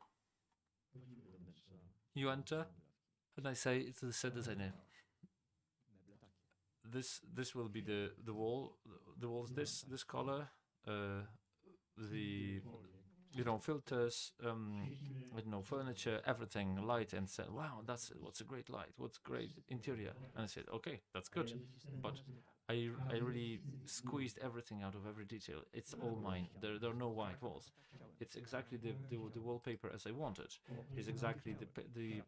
you enter, and I say to the set designer, this will be the walls this color, the filters, I don't know, furniture, everything, light, and said, wow, what's a great light, what's great interior. And I said, okay, that's good, but I really squeezed everything out of every detail. It's all mine. There are no white walls. It's exactly the wallpaper as I wanted. It's exactly the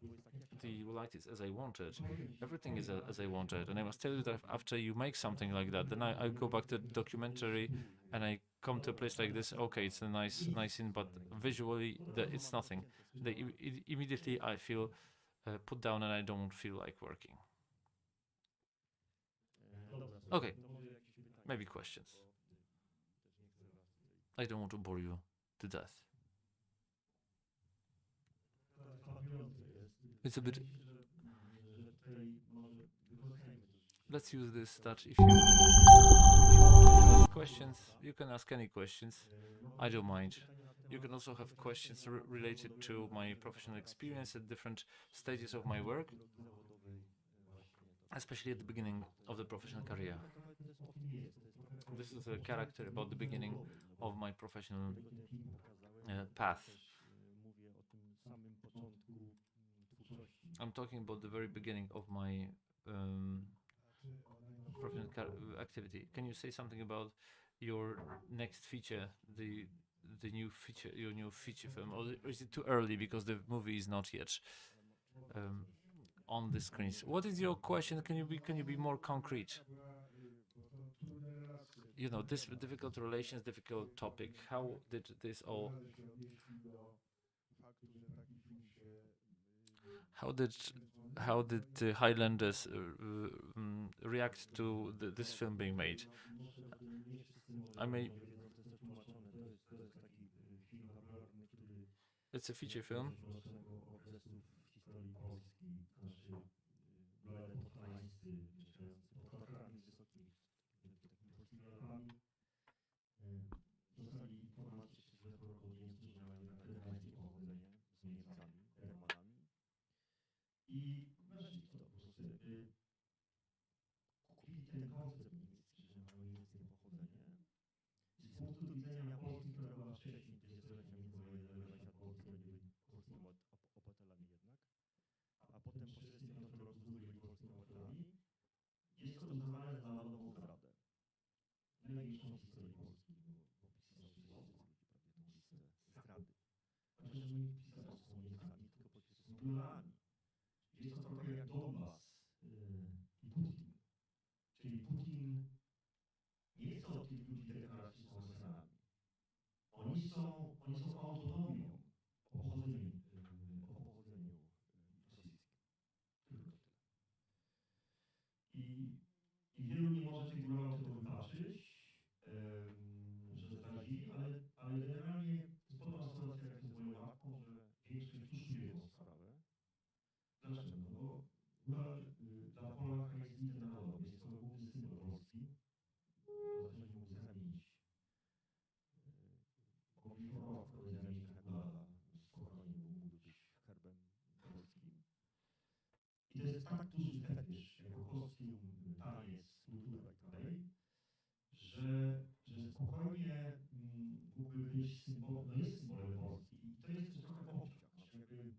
light is as I wanted. Everything is as I wanted. And I must tell you that after you make something like that, then I go back to the documentary, and I come to a place like this. Okay, it's a nice scene, but visually it's nothing. Immediately I feel put down, and I don't feel like working. Okay, maybe questions. I don't want to bore you to death. It's a bit. Let's use this. That if you want to ask questions, you can ask any questions. I don't mind. You can also have questions related to my professional experience at different stages of my work, especially at the beginning of the professional career. This is a character about the beginning of my professional path. I'm talking about the very beginning of my professional activity. Can you say something about your next feature, the new feature, your new feature film, or is it too early because the movie is not yet on the screens? What is your question? Can you be more concrete? This difficult relations, difficult topic. How did this all? How did the Highlanders react to this film being made? I mean, it's a feature film. nie chcę od tych ludzi deklaracji, że są Rosjanami. Oni są autonomią o pochodzeniu rosyjskim. Tylko tyle. I wielu nie może tej góry tego wybaczyć, że zdradzili, ale generalnie jest podobna sytuacja jak z moją matką, że większość tuszuje tą sprawę. Dlaczego? No bo góra dla Polaka jest mitem narodowym, jest to główny symbol Polski. Rosjanie mógł zamienić. Mogli formować w kolei zamienić na góra spokojnie, bo mógł być herbem polskim. I to jest tak duży fetysz, jako kostium, taniec, kultura i tak dalej, że spokojnie mógłby być symbolem, no jest symbolem Polski. I to jest też trochę w oczach. Znaczy jakby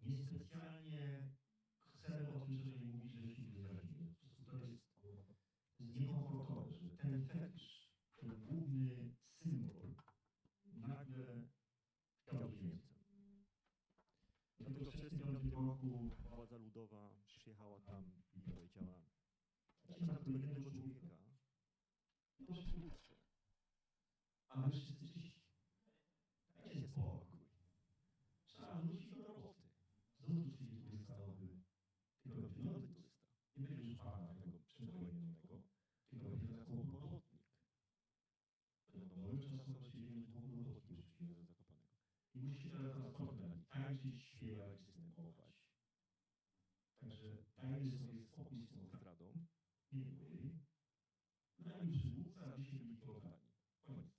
niespecjalnie chcemy o tym szerzej mówić, że się nie zrazimy. Po prostu to jest niekomfortowe, że ten fetysz, ten główny symbol nagle chciał być Niemcem. Dlatego w 1945 roku władza ludowa przyjechała tam i powiedziała: dajcie nam tylko jednego człowieka, to przywódcę. A wy wszyscy czyści. Dajcie spokój. Trzeba wrócić do roboty. Znów tu przyjdzie turysta nowy. Tylko będzie nowy turysta. Nie będzie już pana tego przedwojennego, tylko będzie teraz dwóch-robotnik. Będą nowe czasy, przyjdziemy dwóch-robotników przyjdzie do Zakopanego. I musicie teraz transportem tańczyć, śpiewać, występować. Także dajmy sobie spokój z tą zdradą. Nie my. No i przywódca, a dzisiaj byli Polakami. Koniec.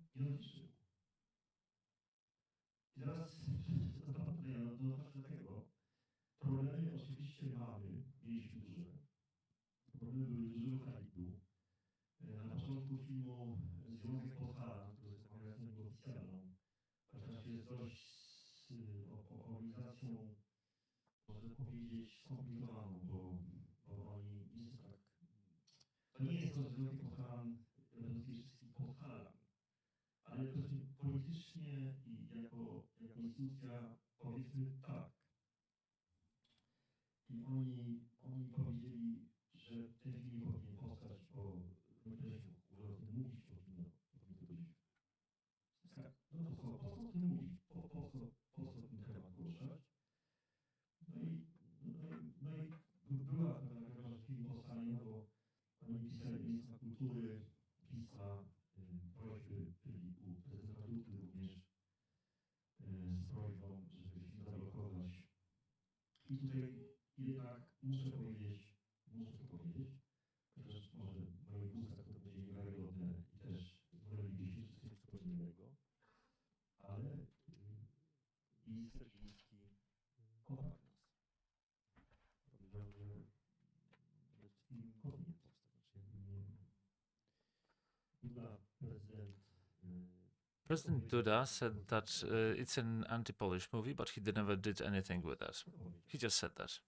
Nikt nie odliczył. I teraz do tego problemy oczywiście mieliśmy duże. Problemy były dużego kalibru. Na początku filmu Związek Podhala, który jest organizacją nieoficjalną, chociaż jest dość organizacją, można powiedzieć, skomplikowaną, bo oni nie są tak... To nie jest to, że Związek Podhalan reprezentuje wszystkich Podhalan, ale politycznie i jako instytucja powiedzmy tak. I oni powiedzieli, że ten film nie powinien powstać, bo my też o tym mówić powinno być. No po co o tym mówić? Po co ten temat poruszać? No i była taka groźba, że film powstanie, bo oni pisali Ministerstwa Kultury, pisma, prośby byli u prezydenta Dudy również z prośbą, żeby film zablokować. I tutaj jednak muszę to powiedzieć, chociaż może w moich ustach to będzie niewiarygodne i też wolelibyście coś zupełnie innego, ale minister Gliński poparł nas. Powiedział, że film powinien powstać. Duda, prezydent... President Duda said that it's an anti-Polish movie, but he never did anything with that. He just said that.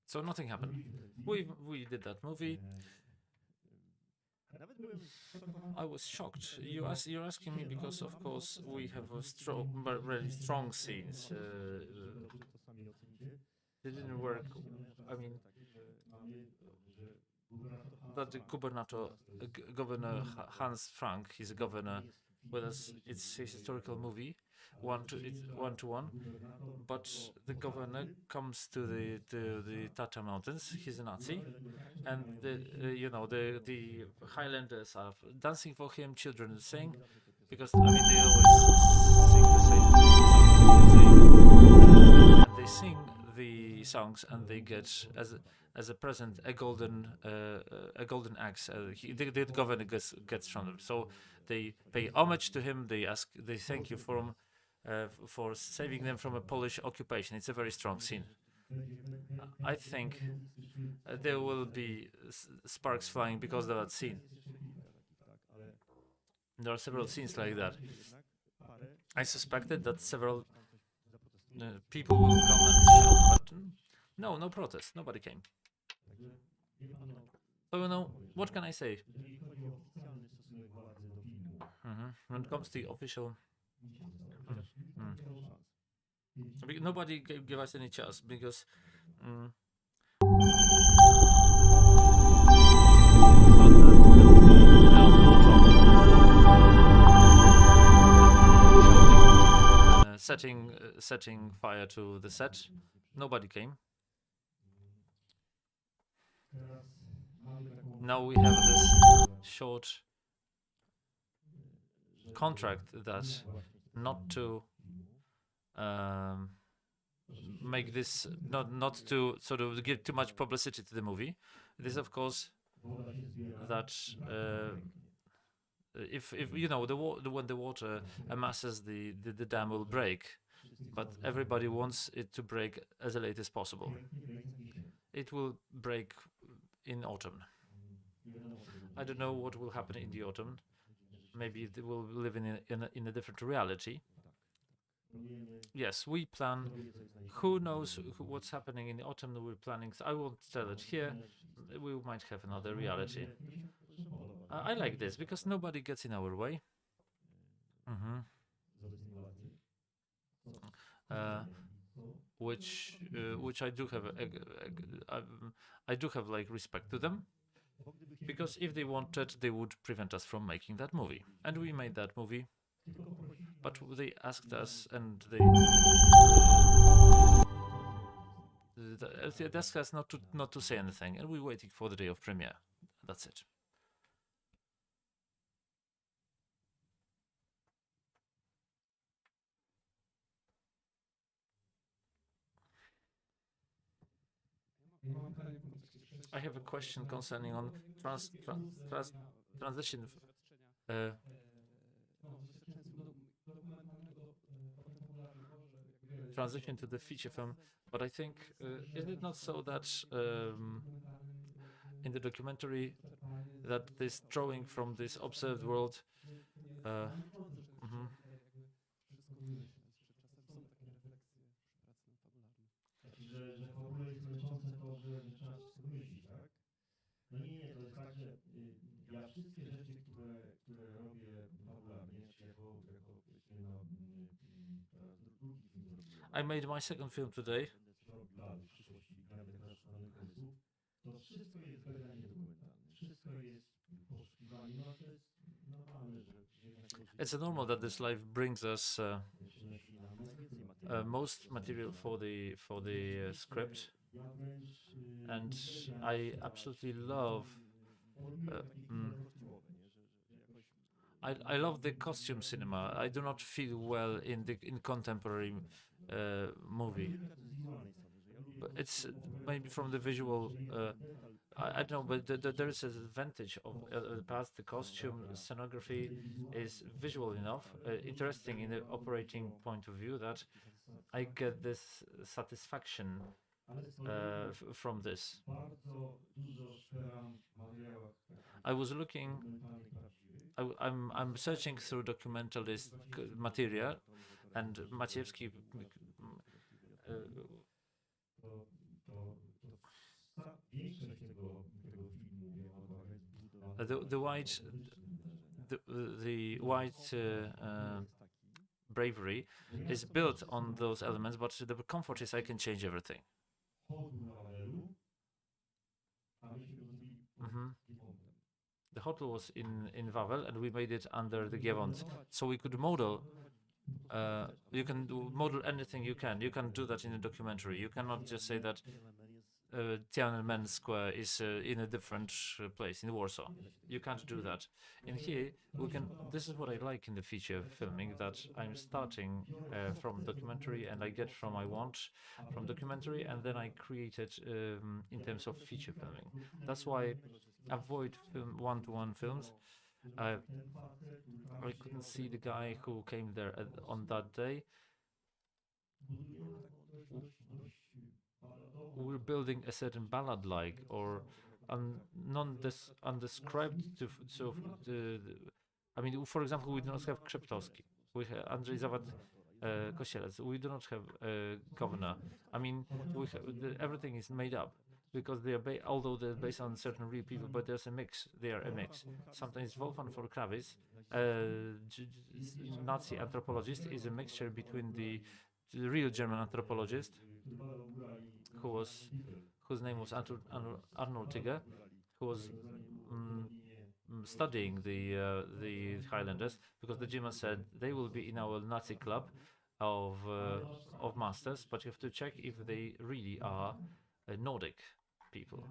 So nothing happened. We did that movie. I was shocked. You're asking me because, of course, we have really strong scenes. They didn't work. I mean, that the Governor Hans Frank, he's a governor with us. It's a historical movie, one to one. But the governor comes to the Tatra Mountains. He's a Nazi, and the Highlanders are dancing for him. Children sing, because I mean they always sing the same songs. And they sing the songs, and they get as a present a golden axe. The governor gets from them. So they pay homage to him. They thank you for saving them from a Polish occupation. It's a very strong scene. I think there will be sparks flying because of that scene. There are several scenes like that. I suspected that several people will come and shout, but no protest. Nobody came. So what can I say? When it comes to the official... Nobody gave us any chance because mm, thought that there will be a lot of trouble setting fire to the set. Nobody came. Teraz mamy taką Now we have this short contract that not to um, make this not to sort of give too much publicity to the movie. This, of course, woda się zbiera. that if you know when the water amasses, the dam will break, but everybody wants it to break as late as possible. It will break in autumn. I don't know what will happen in the autumn. Maybe they will live in a different reality. Yes, we plan. Who knows what's happening in the autumn? We're planning. I won't tell it here. We might have another reality. I like this because nobody gets in our way. Mm-hmm. Which I do have I do have like respect to them, because if they wanted, they would prevent us from making that movie, and we made that movie. But they asked us, and they asked us not to say anything, and we're waiting for the day of premiere. That's it. I have a question concerning on transition. Transition to the feature film, but I think is it not so that in the documentary that this drawing from this observed world Że w ogóle jest męczące to, że trzeba się z tego myśleć, tak? No nie, to jest tak, że ja wszystkie rzeczy, które robię fabularnie, czy jako powiedzmy, no, drugi film zrobiłem. I made my second film today. W przyszłości gramy też danych pomysłów. To wszystko jest badanie dokumentalne. Wszystko jest poszukiwanie. No to jest normalne, że it's normal that this life brings us most material for the script, and I absolutely love. I love the costume cinema. I do not feel well in contemporary movie. But it's maybe from the visual. I don't know, but there is an advantage of the past. The costume scenography is visual enough, interesting in the operating point of view, that I get this satisfaction from this. I was looking. I'm searching through documentalist material, and Maciejewski. The white bravery is built on those elements, but the comfort is I can change everything. The hotel was in Wawel, and we made it under the Giewont, so we could model. You can model anything you can. You can do that in a documentary. You cannot just say that Tiananmen Square is in a different place in Warsaw. You can't do that. In here, we can. This is what I like in the feature filming, that I'm starting from documentary, and I get from I want from documentary, and then I create it in terms of feature filming. That's why I avoid one-to-one films. I couldn't see the guy who came there on that day. We're building a certain ballad-like or undescribed. I mean, for example, we do not have Krzeptowski. We have Andrzej Zawad, Kosielec. We do not have Governor. I mean, everything is made up, because they are although they're based on certain real people, but there's a mix. They are a mix. Sometimes Wolfgang von Kravis, Nazi anthropologist, is a mixture between the the real German anthropologist który badał górali who was Hitler, whose name was Arnold Tigger, who was studying the Highlanders, because the Germans said they will be in our Nazi club of masters, but you have to check if they really are Nordic people.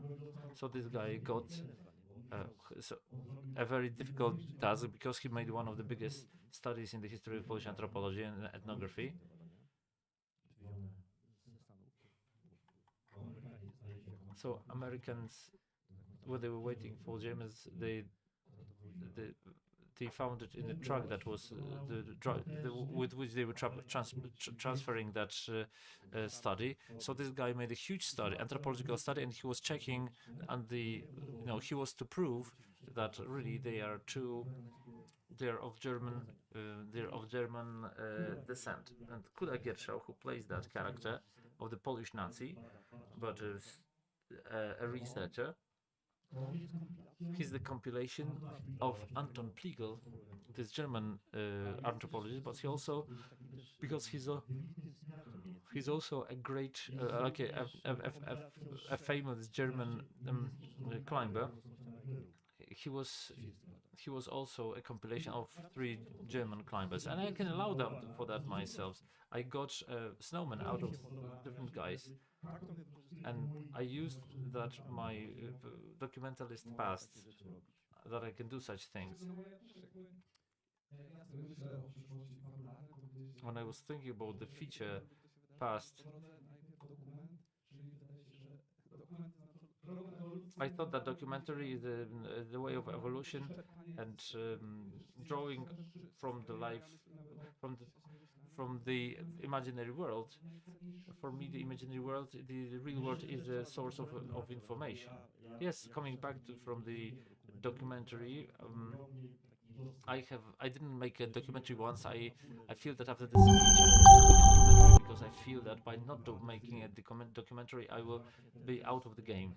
So this guy got so a very difficult task because he made one of the biggest studies in the history of Polish anthropology and ethnography. So Americans, when they were waiting for Germans, they, they found it in a truck that was with which they were transferring that study. So this guy made a huge study, anthropological study, and he was checking, and he was to prove that really they're of German descent. And Kuda Gierszał, who plays that character of the Polish Nazi, but is a researcher. He's the compilation of Anton Pliegel, this German anthropologist, but he also, because he's also a great, like a famous German climber. He was also a compilation of 3 German climbers, and I can allow them for that myself. I got snowmen out of different guys, and I used that my documentalist past that I can do such things. When I was thinking about the feature past, I thought that documentary is the way of evolution, and drawing from the life, from the imaginary world. For me, the imaginary world, the real world, is a source of information. Yes, coming back from the documentary, I didn't make a documentary once. I feel that after this feature, because I feel that by not making a documentary, I will be out of the game.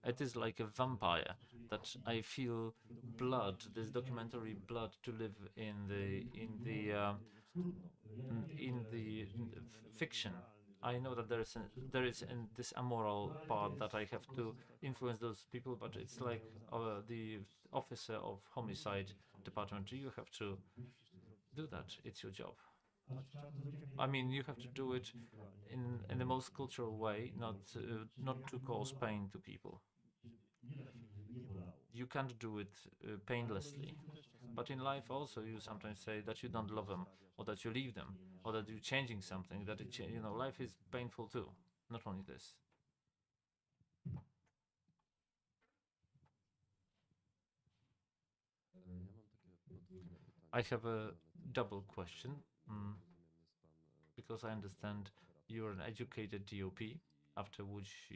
It is like a vampire that I feel blood, this documentary blood, to live in the fiction. I know that there is this immoral part that I have to influence those people, but it's like the officer of homicide department. You have to do that. It's your job. I mean, you have to do it in the most cultural way, not to cause pain to people. You can't do it painlessly. But in life also, you sometimes say that you don't love them, or that you leave them, or that you're changing something. That life is painful too. Not only this. I have a double question, because I understand you're an educated DOP after which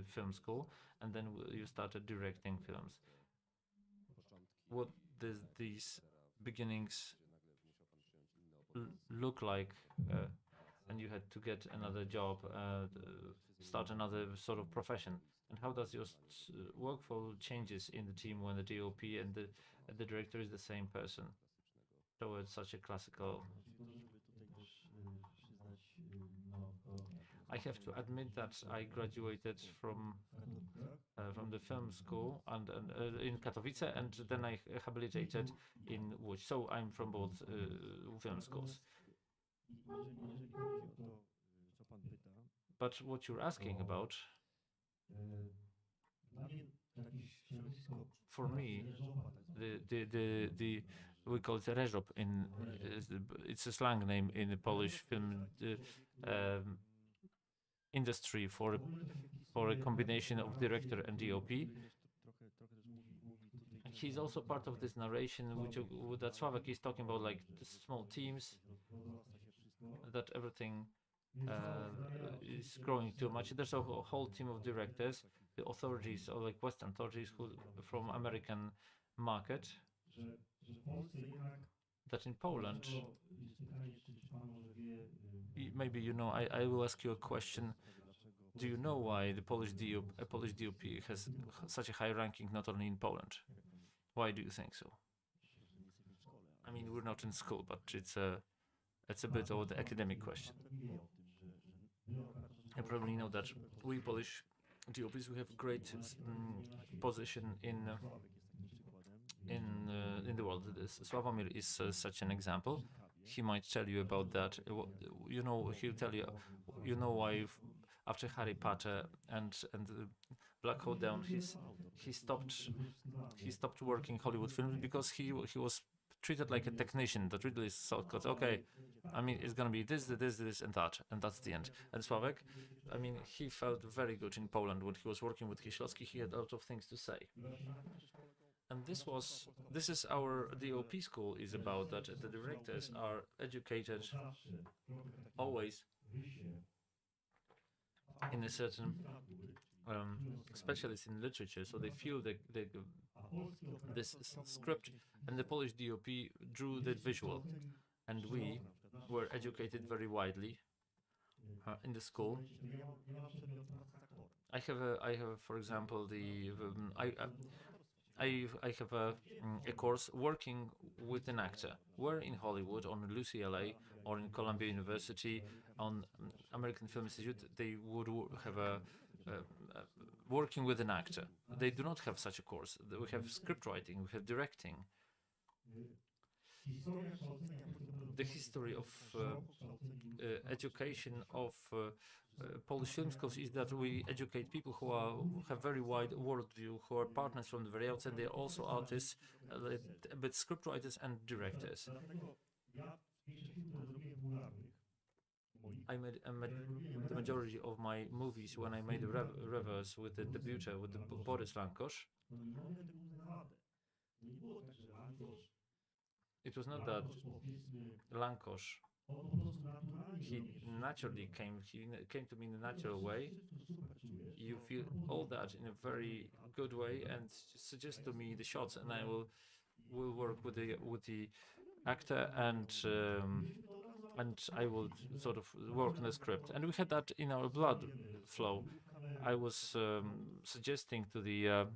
film school, and then you started directing films. What does these beginnings look like? And you had to get another job, start another sort of profession. And how does your workflow changes in the team when the DOP and the director is the same person towards such a classical? I have to admit that I graduated from the film school and in Katowice, and then I habilitated in Łódź. So I'm from both film schools. But what you're asking about, for me, the we call it reżop in it's a slang name in the Polish film industry for a combination of director and DOP. He's also part of this narration that Sławek is talking about, like the small teams, that everything is growing too much. There's a whole team of directors, the authorities, or like Western authorities who from American market, that in Poland, maybe I will ask you a question. Do you know why a Polish DOP has such a high ranking not only in Poland? Why do you think so? I mean, we're not in school, but it's a It's a bit of the academic question. You probably know that we Polish DOPs, we have great position in the world. Sławomir is such an example. He might tell you about that. You know, he'll tell you, you know why after Harry Potter and Black Hole Down, he stopped working Hollywood films because he was treated like a technician that really thought, okay, I mean, it's gonna be this, and that, and that's the end. And Sławek, I mean, he felt very good in Poland when he was working with Kieślowski. He had a lot of things to say. And this is our DOP school is about, that the directors are educated always in a certain specialist in literature, so they feel this script, and the Polish DOP drew that visual, and we were educated very widely in the school. I have, for example, I have a course working with an actor. Where in Hollywood, on UCLA, or in Columbia University, on American Film Institute, they would have a working with an actor. They do not have such a course. We have script writing, we have directing. The history of education of Polish film schools is that we educate people who have very wide worldview, who are partners from the very outset. They are also artists, but script writers and directors. I made the majority of my movies when I made Rivers with the debuter with the Boris Lankosz. It was not that Lankosz, he naturally came to me in a natural way. You feel all that in a very good way and suggest to me the shots, and I will work with the actor, and I will sort of work on the script. And we had that in our blood flow. I was suggesting to the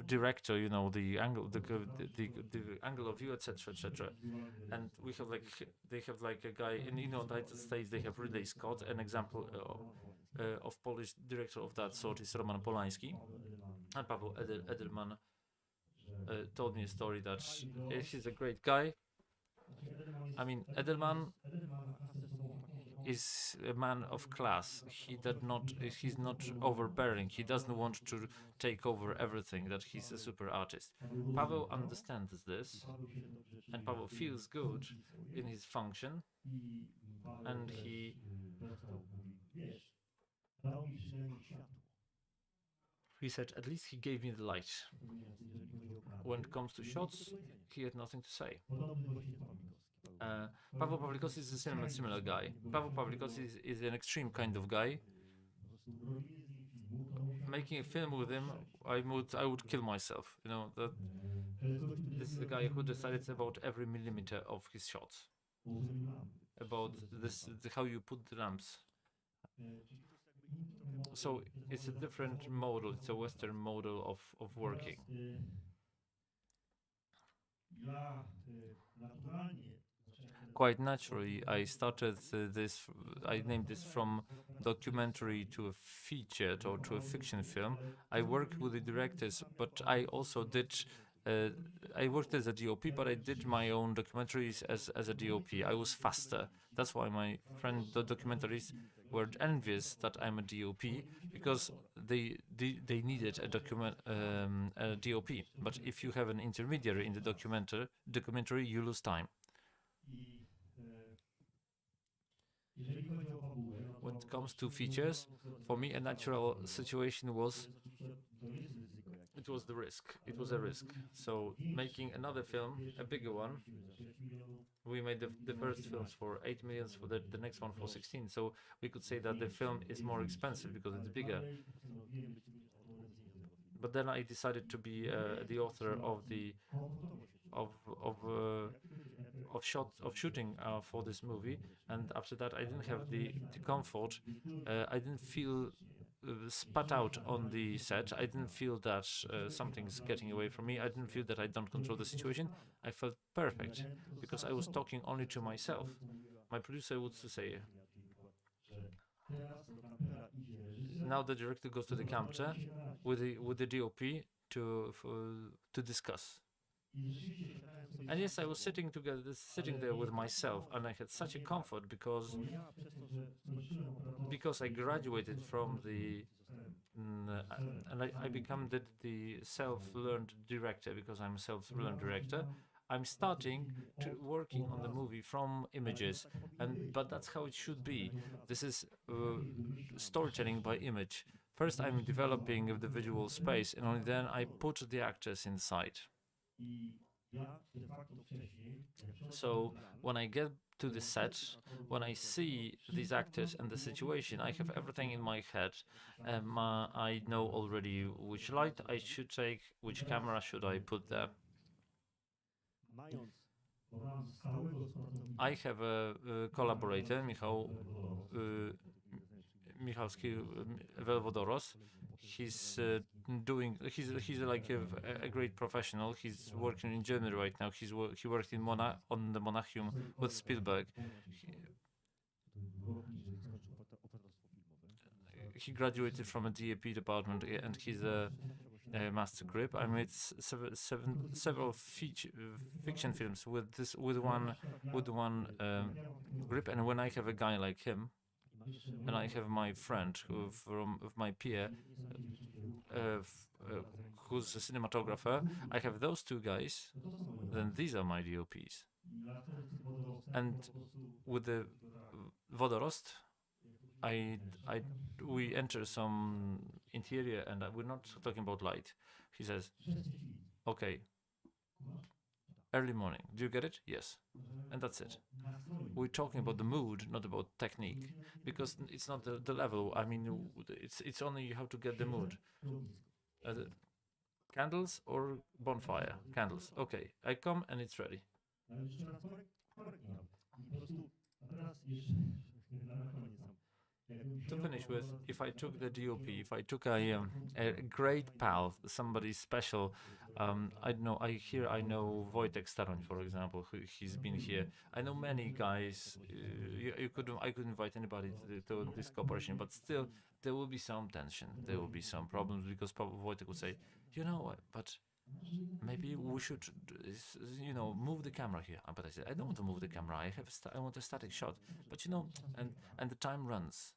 director, you know, the angle, the angle of view, etc., etc. And we have they have a guy in the United States. They have Ridley Scott. An example of Polish director of that sort is Roman Polański, and Paweł Edelman told me a story that he's a great guy. I mean, Edelman is a man of class. He's not overbearing. He doesn't want to take over everything, that he's a super artist. Paweł understands this, and Paweł feels good in his function, and he said, at least he gave me the light. When it comes to shots, he had nothing to say. Paweł Pawlikowski is a similar guy. Paweł Pawlikowski is an extreme kind of guy. Making a film with him, I would kill myself. You know, that this is the guy who decides about every millimeter of his shots, about how you put the lamps. So it's a different model. It's a Western model of working. Quite naturally, I started this. I named this from documentary to a feature or to a fiction film. I worked with the directors, but I also did. I worked as a DOP, but I did my own documentaries as a DOP. I was faster. That's why my friend, the documentaries, were envious that I'm a DOP, because they needed a DOP. But if you have an intermediary in the documentary, you lose time. When it comes to features, for me a natural situation was the risk. It was a risk. So making another film, a bigger one, we made the first films for 8 million, for the next one for 16. So we could say that the film is more expensive because it's bigger. But then I decided to be the author of shooting for this movie, and after that I didn't have the comfort. I didn't feel spat out on the set. I didn't feel that something's getting away from me. I didn't feel that I don't control the situation. I felt perfect because I was talking only to myself. My producer would say, now the director goes to the camera with the DOP to discuss. And yes, I was sitting there with myself, and I had such a comfort because I graduated from the and I become the self-learned director because I'm a self-learned director. I'm starting to working on the movie from images, but that's how it should be. This is storytelling by image. First, I'm developing the visual space, and only then I put the actors inside. So when I get to the set, when I see these actors and the situation, I have everything in my head. I know already which light I should take, which camera should I put there. I have a collaborator, Michalski Velvodoros. He's he's like a great professional. He's working in Germany right now. He worked on the Monachium with Spielberg. He graduated from a DAP department and he's a master grip. I made several fiction films with one grip, and when I have a guy like him, and I have my friend my peer, who's a cinematographer, I have those two guys, then these are my DOPs. And with the Wodorost, we enter some interior, and we're not talking about light. He says, okay, early morning, do you get it? Yes. And that's it. We're talking about the mood, not about technique, because it's not the level. I mean, it's only you have to get the mood. Candles or bonfire? Candles. Okay, I come and it's ready. To finish with, if I took the DOP, if I took a great pal, somebody special, I don't know. I know Wojtek Staroń, for example. He's been here. I know many guys. I could invite anybody to this cooperation, but still there will be some tension. There will be some problems because Wojtek would say, you know what, but maybe we should, move the camera here. But I said, I don't want to move the camera. I want a static shot. But and the time runs,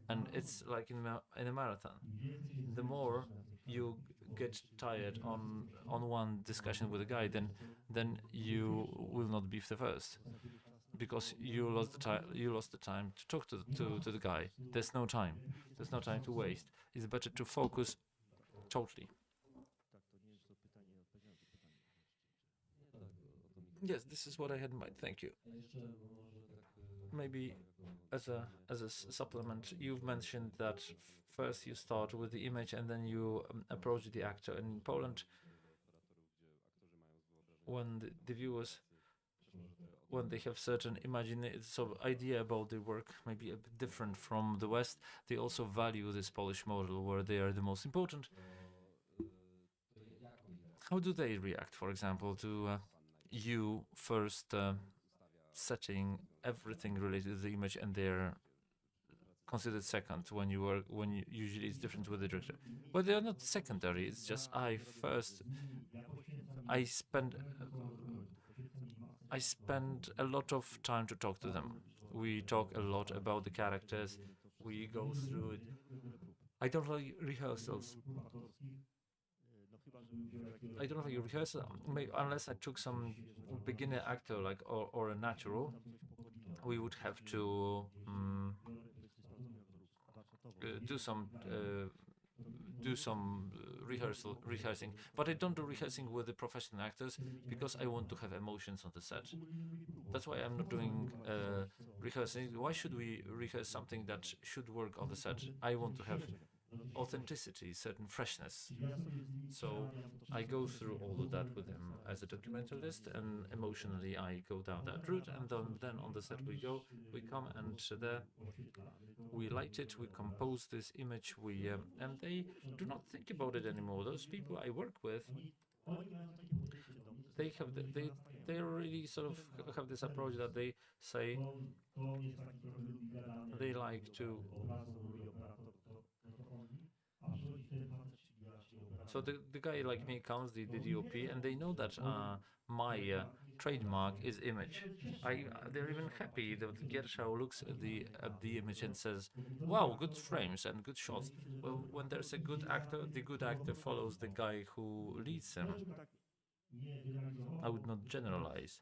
and it's like in a marathon. The more you get tired on one discussion with a guy, then you will not be the first, because you lost the time to talk to the guy. There's no time to waste. It's better to focus totally. Yes, this is what I had in mind. Thank you. Maybe as a supplement, you've mentioned that first you start with the image and then you approach the actor. And in Poland, when the viewers, when they have certain idea about the work, maybe a bit different from the West, they also value this Polish model where they are the most important. How do they react, for example, to you first setting everything related to the image, and they're considered second when usually it's different with the director? Well, they are not secondary. It's just I spend a lot of time to talk to them. We talk a lot about the characters. We go through it. I don't like rehearsals. I don't like rehearsal unless I took some beginner actor or a natural. We would have to do some rehearsing, but I don't do rehearsing with the professional actors because I want to have emotions on the set. That's why I'm not doing rehearsing. Why should we rehearse something that should work on the set? I want to have authenticity, certain freshness. Czyli ja sobie z nimi So przerabiam to I wszystko, go co through się all of that wydarzyło, with him tak as a documentalist, naprawdę and emotionally I go down that route. And then on the set we go, we come, and there we light it, we compose this image, we and they do not think about it anymore. Those people I work with, Oni mają takie podejście do mnie, they have they really sort of have this approach that they say to jest taki trochę lubi gadanie, they like to. obrazą robi operator, to oni, a przychodzi wtedy facet, czyli ja, czyli operator. So the guy like me comes, the DOP, and they know that my trademark is image. They're even happy that Gershau looks at the image and says, "Wow, good frames and good shots." Well, when there's a good actor, the good actor follows the guy who leads him. I would not generalize,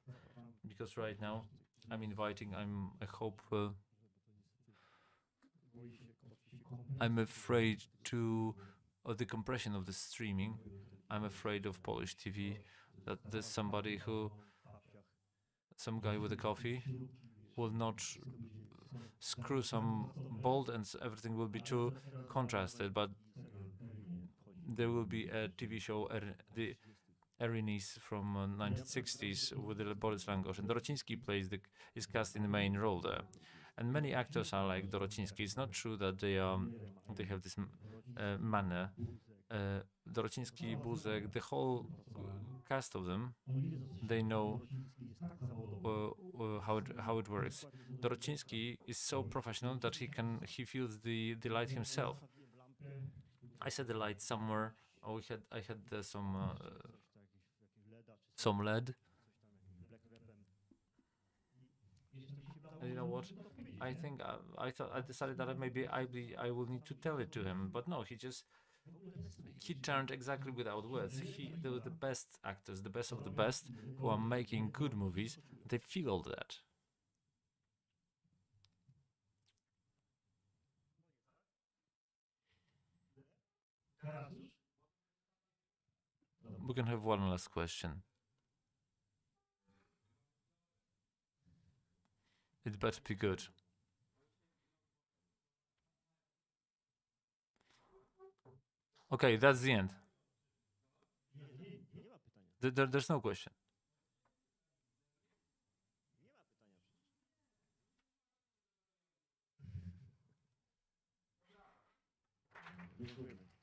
because right now I hope I'm afraid of the compression of the streaming. I'm afraid of Polish TV, that there's some guy with a coffee will not screw some bolt and everything will be too contrasted, but there will be a TV show, the Erinis from 1960s with the Boris Langosz, and Dorociński is cast in the main role there. And many actors are like Dorociński. It's not true that they have this manner. Dorociński, Buzek, the whole cast of them, they know how it works. Dorociński is so professional that he feels the light himself. I set the light somewhere. Oh, I had some lead. And you know what? I think I decided that maybe I will need to tell it to him, but no, he turned exactly without words. The best actors, the best of the best, who are making good movies, they feel all that. We can have one last question. It better be good. Okay, that's the end. There's no question. Dziękujemy.